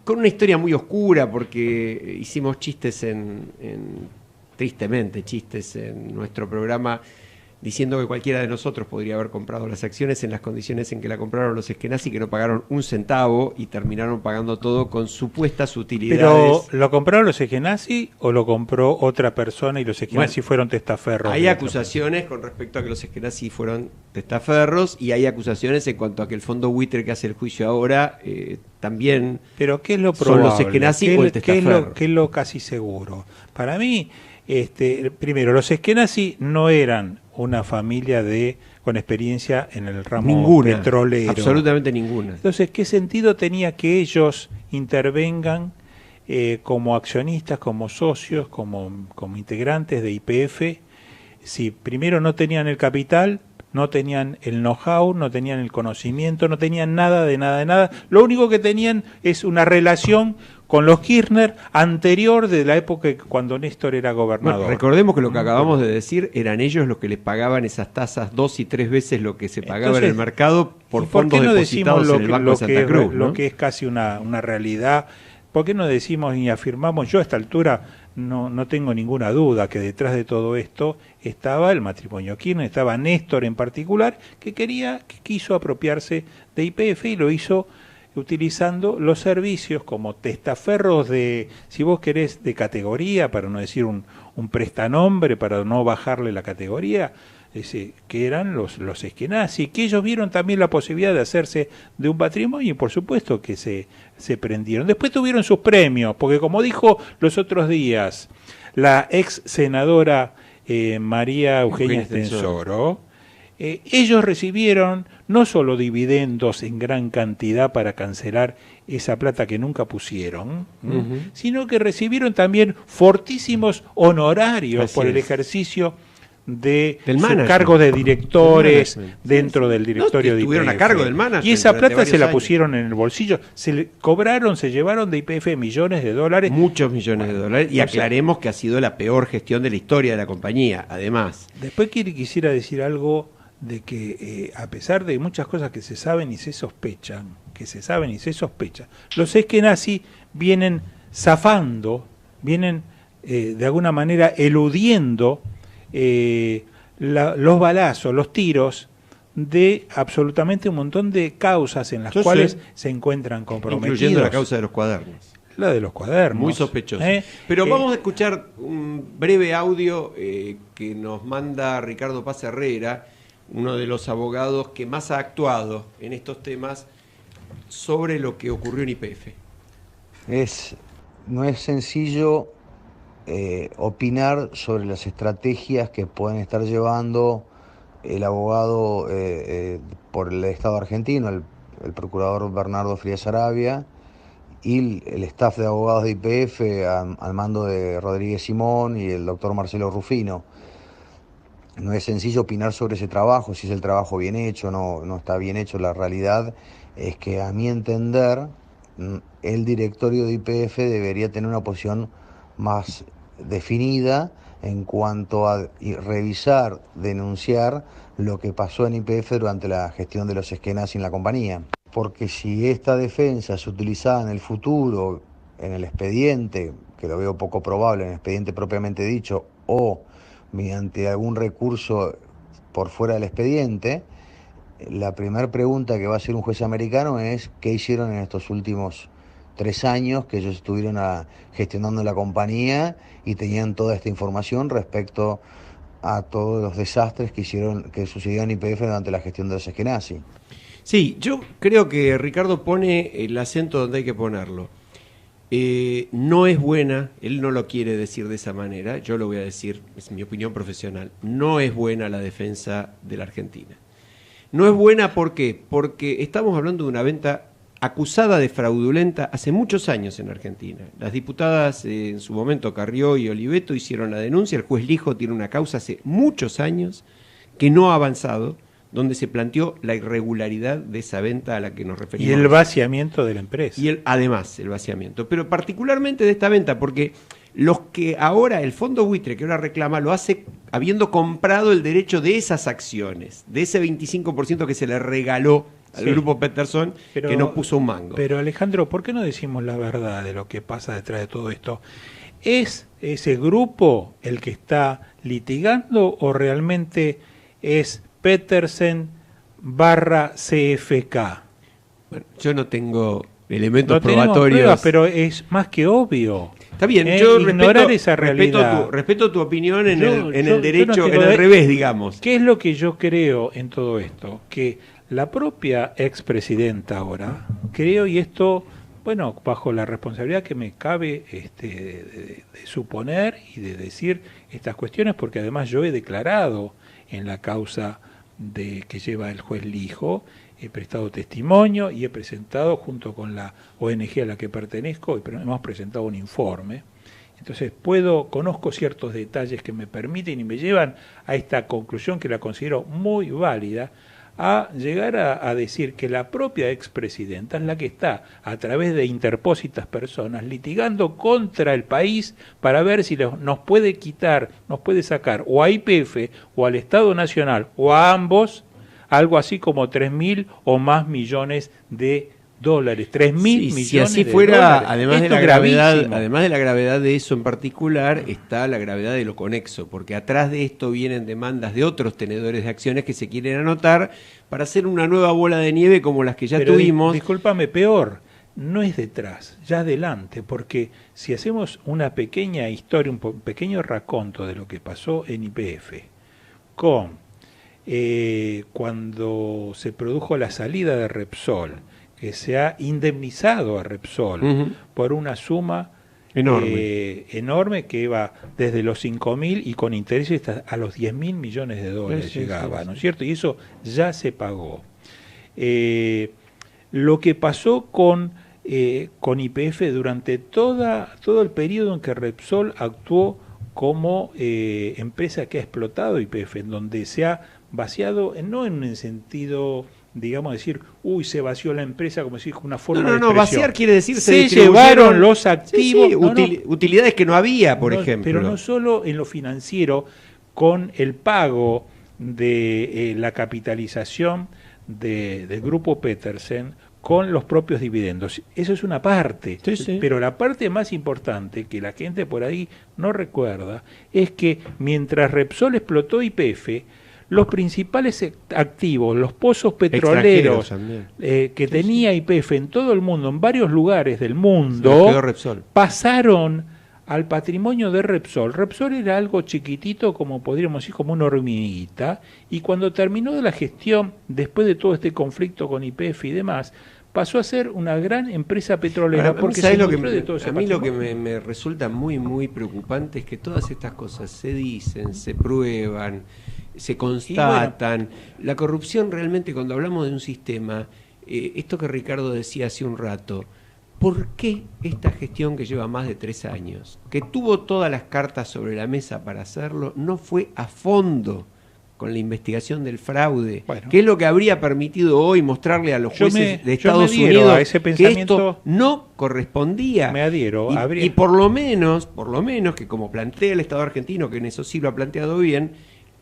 Con una historia muy oscura, porque hicimos chistes tristemente chistes en nuestro programa, diciendo que cualquiera de nosotros podría haber comprado las acciones en las condiciones en que la compraron los Eskenazi, que no pagaron un centavo y terminaron pagando todo con supuestas utilidades. ¿Pero lo compraron los Eskenazi o lo compró otra persona y los Eskenazi fueron testaferros? Hay acusaciones con respecto a que los Eskenazi fueron testaferros, y hay acusaciones en cuanto a que el fondo buitre que hace el juicio ahora también. ¿Pero qué es lo probable? Son los Eskenazi o el testaferro. ¿Qué es lo casi seguro? Para mí, primero, los Eskenazi no eran una familia con experiencia en el ramo petrolero. Absolutamente ninguna. Entonces, ¿qué sentido tenía que ellos intervengan como accionistas, como socios, como integrantes de YPF, si primero no tenían el capital, no tenían el know-how, no tenían el conocimiento, no tenían nada de nada? Lo único que tenían es una relación con los Kirchner anterior de la época cuando Néstor era gobernador. Bueno, recordemos que lo que acabamos de decir eran ellos los que les pagaban esas tasas 2 y 3 veces lo que se pagaba en el mercado por fondos depositados en el Banco de Santa Cruz, ¿no? Lo que es casi una realidad. ¿Por qué no decimos y afirmamos? Yo a esta altura no tengo ninguna duda que detrás de todo esto estaba el matrimonio Kirchner, estaba Néstor en particular, que quiso apropiarse de YPF y lo hizo utilizando los servicios como testaferros de, si vos querés, de categoría, para no decir un prestanombre, para no bajarle la categoría, que eran los Eskenazi, que ellos vieron también la posibilidad de hacerse de un patrimonio y por supuesto que se prendieron. Después tuvieron sus premios, porque como dijo los otros días la ex senadora María Eugenia Estensoro, ellos recibieron no solo dividendos en gran cantidad para cancelar esa plata que nunca pusieron, sino que recibieron también fortísimos honorarios por el ejercicio de su cargo de directores dentro del directorio de YPF. Estuvieron a cargo del management. Y esa plata se la pusieron en el bolsillo, se llevaron de YPF millones de dólares. Muchos millones de dólares. Y aclaremos que ha sido la peor gestión de la historia de la compañía, además. Después quisiera decir algo de que a pesar de muchas cosas que se saben y se sospechan, los Eskenazi vienen zafando, vienen de alguna manera eludiendo los balazos, los tiros de absolutamente un montón de causas en las cuales se encuentran comprometidos. Incluyendo la causa de los cuadernos. La de los cuadernos. Muy sospechoso. Pero vamos a escuchar un breve audio que nos manda Ricardo Paz Herrera, uno de los abogados que más ha actuado en estos temas sobre lo que ocurrió en YPF. No es sencillo opinar sobre las estrategias que pueden estar llevando el abogado por el Estado argentino, el procurador Bernardo Frías Arabia, y el staff de abogados de YPF al mando de Rodríguez Simón y el doctor Marcelo Rufino. No es sencillo opinar sobre ese trabajo, si es el trabajo bien hecho o no está bien hecho. La realidad es que, a mi entender, el directorio de YPF debería tener una posición más definida en cuanto a revisar, denunciar lo que pasó en YPF durante la gestión de los Eskenazi en la compañía. Porque si esta defensa es utilizada en el futuro, en el expediente, que lo veo poco probable, en el expediente propiamente dicho, o mediante algún recurso por fuera del expediente, la primera pregunta que va a hacer un juez americano es ¿qué hicieron en estos últimos 3 años que ellos estuvieron gestionando la compañía y tenían toda esta información respecto a todos los desastres que sucedieron en YPF durante la gestión de los Eskenazi? Sí, yo creo que Ricardo pone el acento donde hay que ponerlo. No es buena, él no lo quiere decir de esa manera, yo lo voy a decir, es mi opinión profesional, no es buena la defensa de la Argentina. No es buena, ¿por qué? Porque estamos hablando de una venta acusada de fraudulenta hace muchos años en Argentina. Las diputadas en su momento Carrió y Oliveto hicieron la denuncia, el juez Lijo tiene una causa hace muchos años que no ha avanzado, donde se planteó la irregularidad de esa venta a la que nos referimos. Y el vaciamiento de la empresa. Y además el vaciamiento, pero particularmente de esta venta, porque los que ahora, el fondo buitre que ahora reclama, lo hace habiendo comprado el derecho de esas acciones, de ese 25% que se le regaló al grupo Peterson, que no puso un mango. Pero Alejandro, ¿por qué no decimos la verdad de lo que pasa detrás de todo esto? ¿Es ese grupo el que está litigando o realmente es Petersen /CFK? Bueno, yo no tengo elementos probatorios. Pruebas, pero es más que obvio. Está bien, yo ignorar esa realidad. Respeto tu opinión en el derecho, en el revés, digamos. ¿Qué es lo que yo creo en todo esto? Que la propia expresidenta ahora, creo, y esto, bueno, bajo la responsabilidad que me cabe de suponer y de decir estas cuestiones, porque además yo he declarado en la causa que lleva el juez Lijo, he prestado testimonio y he presentado, junto con la ONG a la que pertenezco, hemos presentado un informe. Entonces conozco ciertos detalles que me permiten y me llevan a esta conclusión, que la considero muy válida, a llegar a decir que la propia expresidenta es la que está, a través de interpósitas personas, litigando contra el país para ver si nos puede sacar o a YPF o al Estado Nacional o a ambos algo así como 3.000 o más millones de dólares. 3.000 millones si así de fuera, dólares. además de la gravedad de eso en particular, está la gravedad de lo conexo, porque atrás de esto vienen demandas de otros tenedores de acciones que se quieren anotar para hacer una nueva bola de nieve como las que ya tuvimos. Discúlpame, peor, no es detrás, ya adelante, porque si hacemos una pequeña historia, un pequeño raconto de lo que pasó en YPF, con cuando se produjo la salida de Repsol, que se ha indemnizado a Repsol por una suma enorme que iba desde los 5.000 y con intereses a los 10.000 millones de dólares llegaba, ¿no es cierto? Y eso ya se pagó. Lo que pasó con YPF durante todo el periodo en que Repsol actuó como empresa que ha explotado YPF, en donde se ha vaciado, no en un sentido, digamos, decir, se vació la empresa, como decir, una forma de expresión. Vaciar quiere decir se llevaron los activos, utilidades que no había, por ejemplo. Pero no solo en lo financiero, con el pago de la capitalización del grupo Petersen con los propios dividendos. Eso es una parte, pero la parte más importante que la gente por ahí no recuerda es que mientras Repsol explotó YPF, los principales activos, los pozos petroleros que tenía YPF en todo el mundo, en varios lugares del mundo, pasaron al patrimonio de Repsol. Repsol era algo chiquitito, como podríamos decir, como una hormiguita, y cuando terminó de la gestión, después de todo este conflicto con YPF y demás, pasó a ser una gran empresa petrolera. Porque se nutrió de todo ese patrimonio. Lo que me resulta muy, muy preocupante es que todas estas cosas se dicen, se prueban, se constatan. La corrupción realmente, cuando hablamos de un sistema, esto que Ricardo decía hace un rato, ¿por qué esta gestión que lleva más de 3 años, que tuvo todas las cartas sobre la mesa para hacerlo, no fue a fondo con la investigación del fraude? ¿Qué es lo que habría permitido hoy mostrarle a los jueces de Estados Unidos a ese pensamiento, que esto no correspondía? Me adhiero. Y por lo menos, que como plantea el Estado argentino, que en eso sí lo ha planteado bien,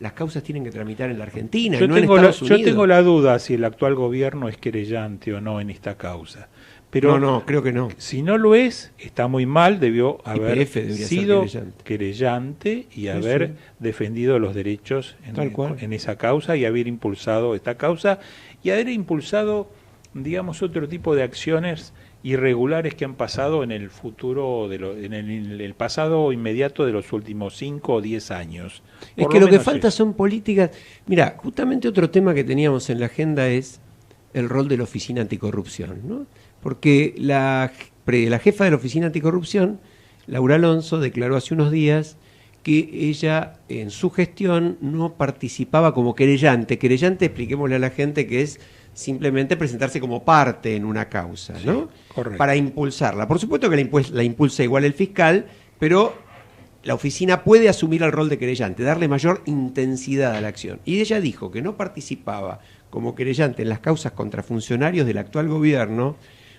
las causas tienen que tramitar en la Argentina y no en Estados Unidos. Yo tengo la duda si el actual gobierno es querellante o no en esta causa. Pero no, creo que no. Si no lo es, está muy mal, debió haber sido querellante y haber defendido los derechos en esa causa y haber impulsado esta causa y haber impulsado, digamos, otro tipo de acciones irregulares que han pasado en el futuro, en el pasado inmediato de los últimos 5 o 10 años. Es que lo que falta son políticas. Mira, justamente otro tema que teníamos en la agenda es el rol de la Oficina Anticorrupción, ¿no? Porque la jefa de la Oficina Anticorrupción, Laura Alonso, declaró hace unos días que ella en su gestión no participaba como querellante. Querellante, expliquémosle a la gente, que es simplemente presentarse como parte en una causa, ¿no? Correcto. Para impulsarla. Por supuesto que la impulsa igual el fiscal, pero la oficina puede asumir el rol de querellante, darle mayor intensidad a la acción. Y ella dijo que no participaba como querellante en las causas contra funcionarios del actual gobierno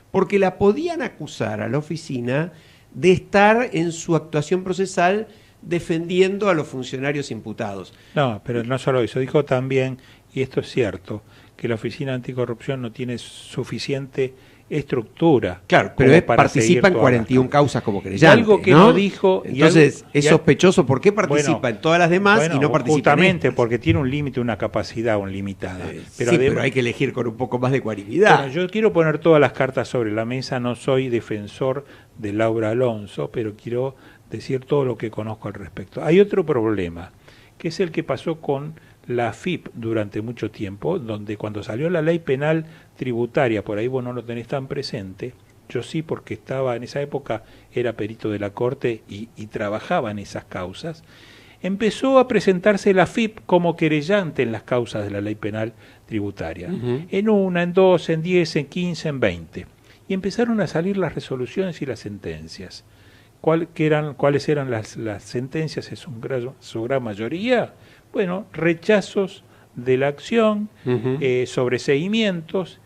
porque la podían acusar a la oficina de estar en su actuación procesal defendiendo a los funcionarios imputados. No, pero no solo eso, dijo también, y esto es cierto, que la Oficina Anticorrupción no tiene suficiente estructura. Claro, pero participa en 41 causas como querellante. Algo que no dijo. Entonces, es sospechoso por qué participa en todas las demás y no participa justamente porque tiene un límite, una capacidad limitada. Pero hay que elegir con un poco más de cualidad. Bueno, yo quiero poner todas las cartas sobre la mesa, no soy defensor de Laura Alonso, pero quiero decir todo lo que conozco al respecto. Hay otro problema, que es el que pasó con la AFIP durante mucho tiempo, donde cuando salió la ley penal tributaria, por ahí vos no lo tenés tan presente, yo sí, porque estaba en esa época, era perito de la Corte y trabajaba en esas causas, empezó a presentarse la AFIP como querellante en las causas de la ley penal tributaria, en 1, en 2, en 10, en 15, en 20, y empezaron a salir las resoluciones y las sentencias. ¿Cuáles eran las sentencias en su gran mayoría? Bueno, rechazos de la acción, sobreseguimientos.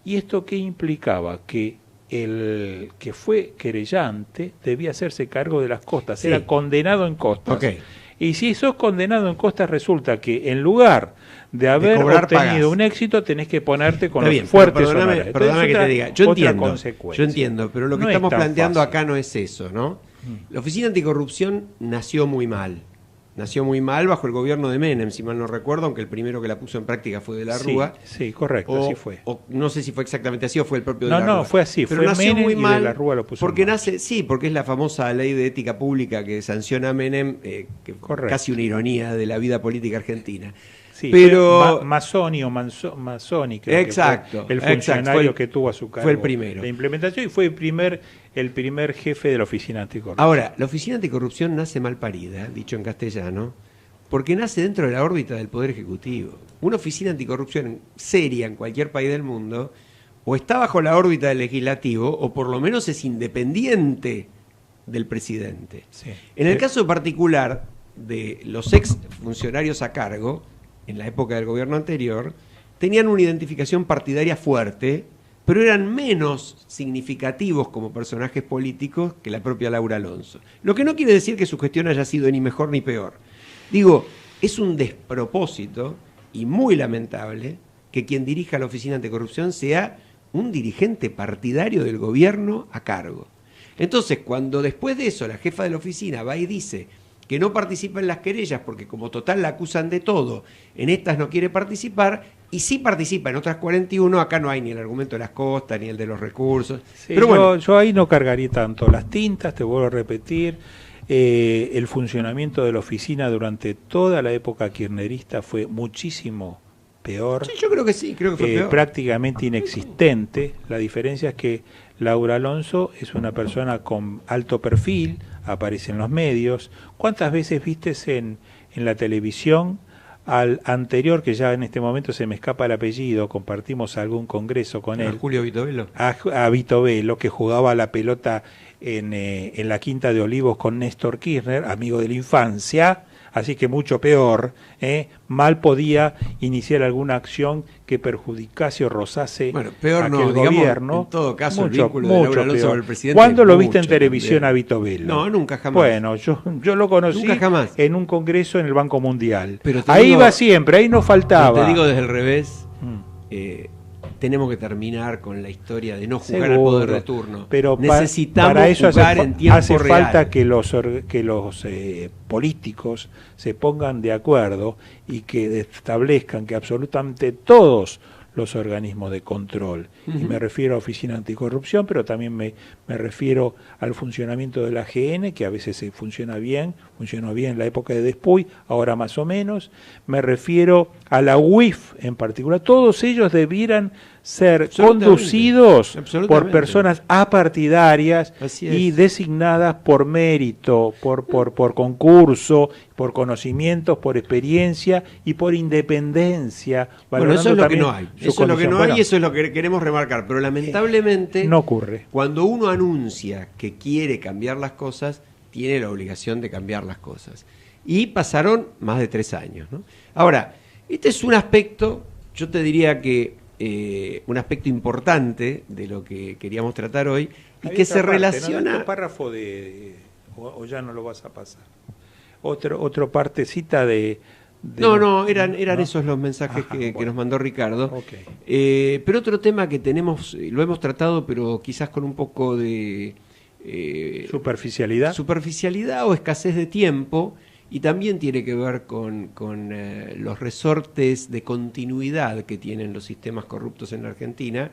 ¿Y esto qué implicaba? Que el que fue querellante debía hacerse cargo de las costas, era condenado en costas. Y si sos condenado en costas, resulta que en lugar de haber obtenido un éxito, tenés que ponerte con los fuertes honorarios. Perdóname que te diga, yo entiendo, pero lo que estamos planteando acá no es eso, ¿no? La Oficina Anticorrupción nació muy mal bajo el gobierno de Menem, si mal no recuerdo, aunque el primero que la puso en práctica fue de la Rúa. Sí, correcto, así fue. No sé si fue exactamente así o fue el propio de la Rúa. No, fue así, pero fue Menem muy mal, y de la Rúa lo puso porque porque es la famosa ley de ética pública que sanciona a Menem, que casi una ironía de la vida política argentina. Sí, pero Mazzoni o Mazzoni, creo exacto, que fue el funcionario exacto, que tuvo a su cargo fue el primero. la implementación y fue el primer jefe de la Oficina Anticorrupción. Ahora, la Oficina Anticorrupción nace mal parida, dicho en castellano, porque nace dentro de la órbita del Poder Ejecutivo. Una oficina anticorrupción seria en cualquier país del mundo o está bajo la órbita del Legislativo o por lo menos es independiente del presidente. Sí. En el caso particular de los ex funcionarios a cargo, en la época del gobierno anterior, tenían una identificación partidaria fuerte, pero eran menos significativos como personajes políticos que la propia Laura Alonso. Lo que no quiere decir que su gestión haya sido ni mejor ni peor. Digo, es un despropósito y muy lamentable que quien dirija la Oficina Anticorrupción sea un dirigente partidario del gobierno a cargo. Entonces, cuando después de eso la jefa de la oficina va y dice que no participa en las querellas porque como total la acusan de todo, en estas no quiere participar, y sí participa en otras 41, acá no hay ni el argumento de las costas, ni el de los recursos. Sí, pero bueno, yo ahí no cargaría tanto las tintas, te vuelvo a repetir. El funcionamiento de la oficina durante toda la época kirchnerista fue muchísimo peor. sí, yo creo que sí, creo que fue peor. Prácticamente inexistente. La diferencia es que Laura Alonso es una persona con alto perfil, aparece en los medios. ¿Cuántas veces vistes en la televisión al anterior, que ya en este momento se me escapa el apellido, compartimos algún congreso con él? Julio Vitovelo. A Vito Velo, que jugaba la pelota en la Quinta de Olivos con Néstor Kirchner, amigo de la infancia, así que mucho peor, mal podía iniciar alguna acción que perjudicase o rozase peor aquel no, digamos, gobierno. en todo caso, mucho, el vínculo de Laura Alonso con el presidente. ¿Cuándo lo viste en televisión también a Vito Velo? No, nunca, jamás. Bueno, yo lo conocí Nunca, jamás. en un congreso en el Banco Mundial. Pero te ahí digo, iba siempre, ahí no faltaba. Te digo desde el revés, Mm. tenemos que terminar con la historia de no jugar Seguro, al poder de turno. pero necesitamos para eso jugar en tiempo hace real. falta que los políticos se pongan de acuerdo y que establezcan que absolutamente todos los organismos de control, y me refiero a Oficina Anticorrupción, pero también me refiero al funcionamiento de la AGN, que a veces funcionó bien en la época de Despuy, ahora más o menos, me refiero a la UIF en particular, todos ellos debieran ser conducidos por personas apartidarias y designadas por mérito, por concurso, por conocimientos, por experiencia y por independencia. Bueno, eso es lo que no hay. Eso es lo que no hay y eso es lo que queremos remarcar. Pero lamentablemente no ocurre. Cuando uno anuncia que quiere cambiar las cosas, tiene la obligación de cambiar las cosas. Y pasaron más de 3 años, ¿no? Ahora, este es un aspecto, yo te diría que un aspecto importante de lo que queríamos tratar hoy y que se relaciona... ¿no? Párrafo o ya no lo vas a pasar. Otro partecita de No, eran esos los mensajes que nos mandó Ricardo. Okay. Pero otro tema que tenemos, lo hemos tratado, pero quizás con un poco de... superficialidad o escasez de tiempo, y también tiene que ver con los resortes de continuidad que tienen los sistemas corruptos en la Argentina,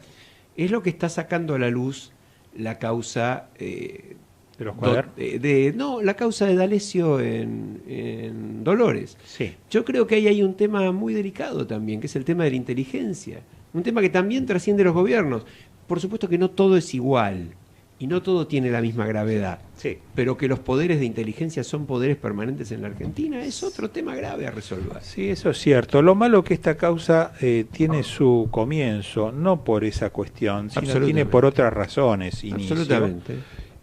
es lo que está sacando a la luz la causa de los cuadernos. La causa de D'Alessio en Dolores. Sí. Yo creo que ahí hay un tema muy delicado también, que es el tema de la inteligencia, un tema que también trasciende los gobiernos. Por supuesto que no todo es igual y no todo tiene la misma gravedad, sí, pero que los poderes de inteligencia son poderes permanentes en la Argentina es otro tema grave a resolver. Sí, eso es cierto. Lo malo que esta causa tiene su comienzo, no por esa cuestión, sino tiene por otras razones. Absolutamente.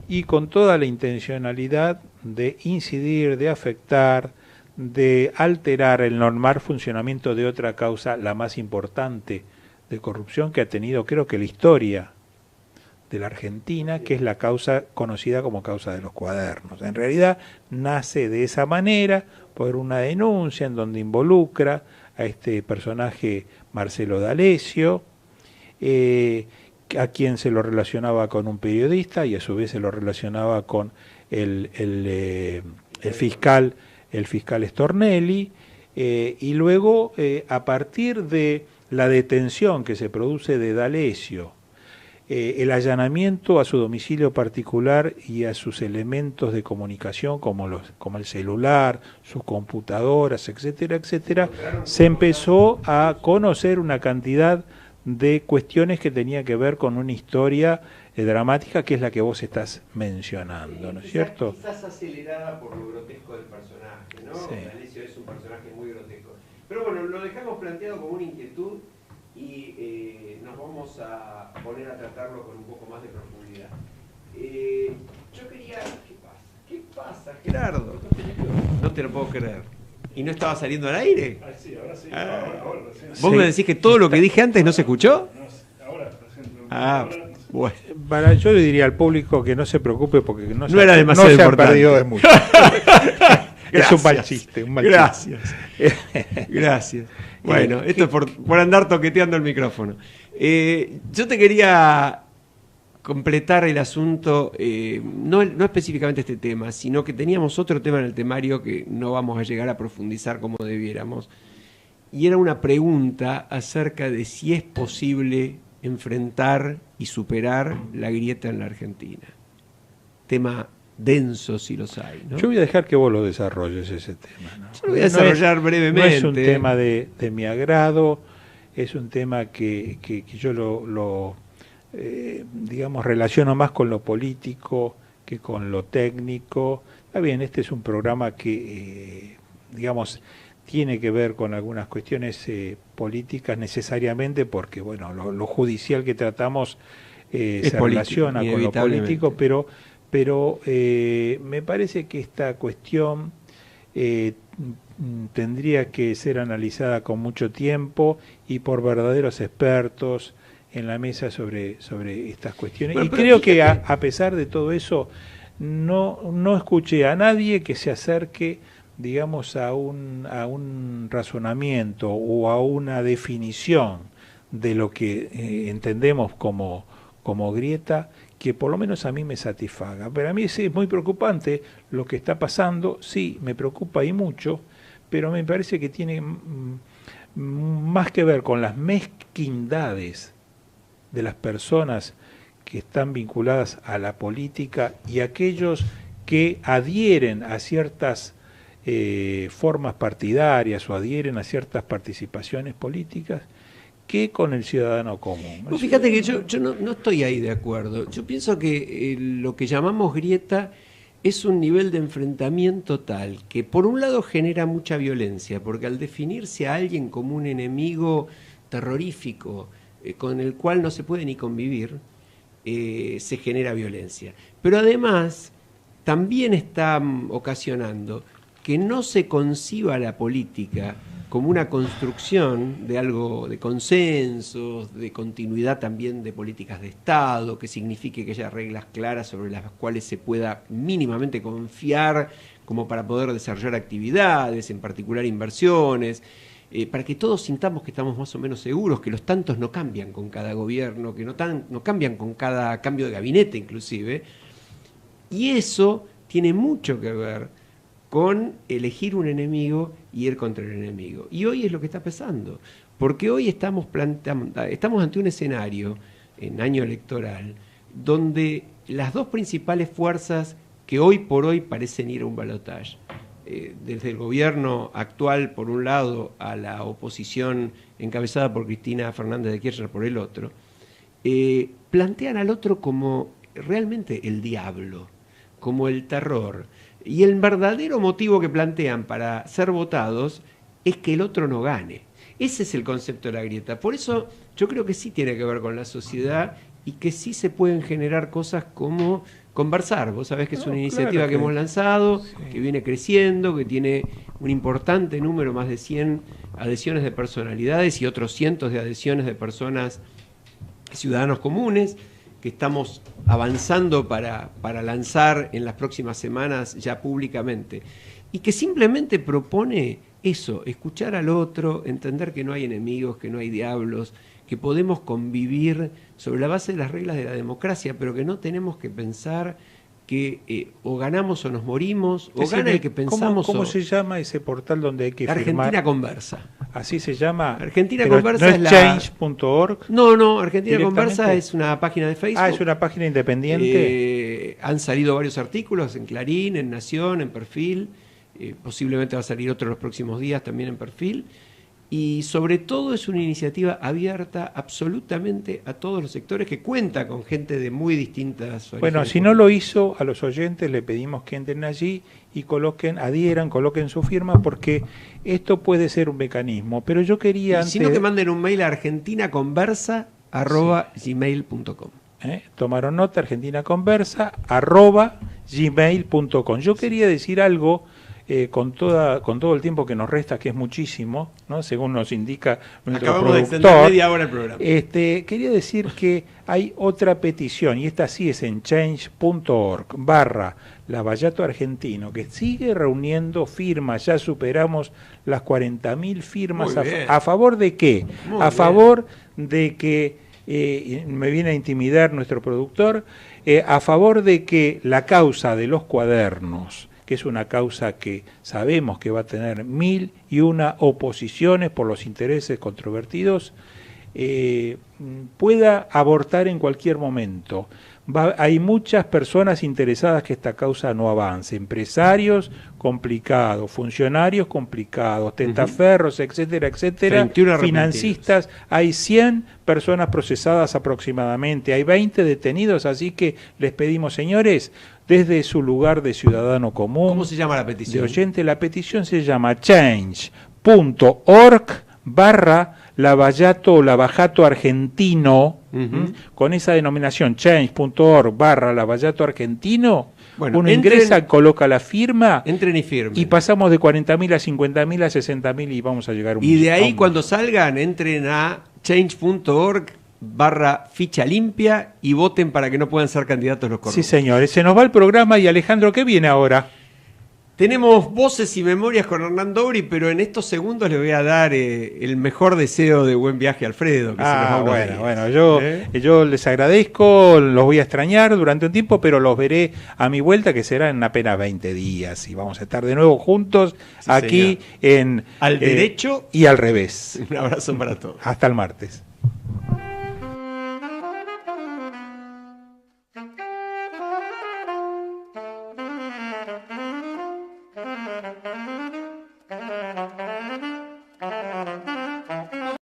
Y con toda la intencionalidad de incidir, de afectar, de alterar el normal funcionamiento de otra causa, la más importante de corrupción que ha tenido, creo que la historia de la Argentina, que es la causa conocida como causa de los cuadernos. En realidad nace de esa manera por una denuncia en donde involucra a este personaje Marcelo D'Alessio, a quien se lo relacionaba con un periodista y a su vez se lo relacionaba con el fiscal Stornelli, y luego a partir de la detención que se produce de D'Alessio el allanamiento a su domicilio particular y a sus elementos de comunicación como el celular, sus computadoras, etcétera, etcétera, se empezó a conocer una cantidad de cuestiones que tenía que ver con una historia dramática que es la que vos estás mencionando, ¿no es cierto? Quizás acelerada por lo grotesco del personaje, ¿no? Sí. D'Alessio es un personaje muy grotesco. Pero bueno, lo dejamos planteado como una inquietud y nos vamos a poner a tratarlo con un poco más de profundidad. Yo quería... ¿Qué pasa, Gerardo? No te lo puedo creer. ¿Y no estaba saliendo al aire? Ah, sí, ahora sí. Ahora sí. ¿Vos me decís que todo lo que dije antes no se escuchó? No, ahora, Bueno. Yo le diría al público que no se preocupe porque no era demasiado no se ha importante. perdido de mucho. Es un mal chiste, un mal Gracias. chiste. Gracias. Bueno, esto es por andar toqueteando el micrófono. Yo te quería completar el asunto, no específicamente este tema, sino que teníamos otro tema en el temario que no vamos a llegar a profundizar como debiéramos. Y era una pregunta acerca de si es posible enfrentar y superar la grieta en la Argentina. Tema denso si los hay, ¿no? Yo voy a dejar que vos lo desarrolles ese tema, ¿no? Yo lo voy a desarrollar brevemente. No es un tema de mi agrado, es un tema que yo digamos, relaciono más con lo político que con lo técnico. Está bien, este es un programa que, digamos, tiene que ver con algunas cuestiones políticas necesariamente, porque, bueno, lo judicial que tratamos se relaciona con lo político, pero me parece que esta cuestión tendría que ser analizada con mucho tiempo y por verdaderos expertos en la mesa sobre estas cuestiones. Bueno, y creo que a pesar de todo eso, no escuché a nadie que se acerque, digamos, a un razonamiento o a una definición de lo que entendemos como grieta, que por lo menos a mí me satisfaga. Pero a mí es muy preocupante lo que está pasando, sí, me preocupa y mucho, pero me parece que tiene más que ver con las mezquindades de las personas que están vinculadas a la política y aquellos que adhieren a ciertas formas partidarias o adhieren a ciertas participaciones políticas, que con el ciudadano común. Pues fíjate que yo no estoy ahí de acuerdo. Yo pienso que lo que llamamos grieta es un nivel de enfrentamiento tal que por un lado genera mucha violencia, porque al definirse a alguien como un enemigo terrorífico con el cual no se puede ni convivir, se genera violencia. Pero además también está ocasionando que no se conciba la política como una construcción de algo de consensos, de continuidad también de políticas de Estado, que signifique que haya reglas claras sobre las cuales se pueda mínimamente confiar como para poder desarrollar actividades, en particular inversiones, para que todos sintamos que estamos más o menos seguros, que los tantos no cambian con cada gobierno, que no cambian con cada cambio de gabinete inclusive, y eso tiene mucho que ver con elegir un enemigo y ir contra el enemigo. Y hoy es lo que está pasando, porque hoy estamos ante un escenario en año electoral donde las dos principales fuerzas que hoy por hoy parecen ir a un balotaje, desde el gobierno actual por un lado a la oposición encabezada por Cristina Fernández de Kirchner por el otro, plantean al otro como realmente el diablo, como el terror. Y el verdadero motivo que plantean para ser votados es que el otro no gane. Ese es el concepto de la grieta. Por eso yo creo que sí tiene que ver con la sociedad y que sí se pueden generar cosas como conversar. Vos sabés que es una iniciativa que hemos lanzado, sí, que viene creciendo, que tiene un importante número, más de 100 adhesiones de personalidades y otros cientos de adhesiones de personas, ciudadanos comunes, que estamos avanzando para lanzar en las próximas semanas ya públicamente, y que simplemente propone eso, escuchar al otro, entender que no hay enemigos, que no hay diablos, que podemos convivir sobre la base de las reglas de la democracia, pero que no tenemos que pensar que o ganamos o nos morimos, o gana el que pensamos. ¿Cómo se llama ese portal donde hay que firmar? Argentina Conversa. Así se llama. Argentina Conversa ¿no es change.org? No, Argentina Conversa es una página de Facebook. Es una página independiente. Han salido varios artículos en Clarín, en Nación, en Perfil. Posiblemente va a salir otro en los próximos días también en Perfil. Y sobre todo es una iniciativa abierta absolutamente a todos los sectores, que cuenta con gente de muy distintas orígenes. Bueno, si no lo hizo, a los oyentes le pedimos que entren allí y coloquen su firma, porque esto puede ser un mecanismo. Pero yo quería... Si no, que manden un mail a argentinaconversa@gmail.com. Tomaron nota, argentinaconversa@gmail.com. Yo quería decir algo... con todo el tiempo que nos resta, que es muchísimo, ¿no? Según nos indica nuestro Acabamos productor. de extender media hora el programa. Quería decir que hay otra petición, y esta sí es en change.org/Lavallato Argentino, que sigue reuniendo firmas. Ya superamos las 40.000 firmas. ¿A favor de qué? Favor de que, me viene a intimidar nuestro productor, a favor de que la causa de los cuadernos, que es una causa que sabemos que va a tener 1001 oposiciones por los intereses controvertidos, pueda abortar en cualquier momento. Hay muchas personas interesadas que esta causa no avance, empresarios complicados, funcionarios complicados, testaferros, etcétera, etcétera, financistas. Hay 100 personas procesadas aproximadamente, hay 20 detenidos, así que les pedimos, señores, desde su lugar de ciudadano común. ¿Cómo se llama la petición? De oyente, la petición se llama change.org/Lavallato o Lavajato Argentino, con esa denominación, change.org/Lavallato Argentino. Bueno, uno ingresa, coloca la firma, entren y firmen. Y pasamos de 40.000 a 50.000 a 60.000 y vamos a llegar a un... Y de ahí, cuando salgan, entren a change.org/ficha limpia y voten para que no puedan ser candidatos los corruptos. Sí, señores. Se nos va el programa y Alejandro, ¿qué viene ahora? Tenemos voces y memorias con Hernán Dobri, pero en estos segundos le voy a dar el mejor deseo de buen viaje a Alfredo. Que yo les agradezco, los voy a extrañar durante un tiempo, pero los veré a mi vuelta, que será en apenas 20 días, y vamos a estar de nuevo juntos aquí, señor, en Al Derecho y al Revés. Un abrazo para todos. Hasta el martes.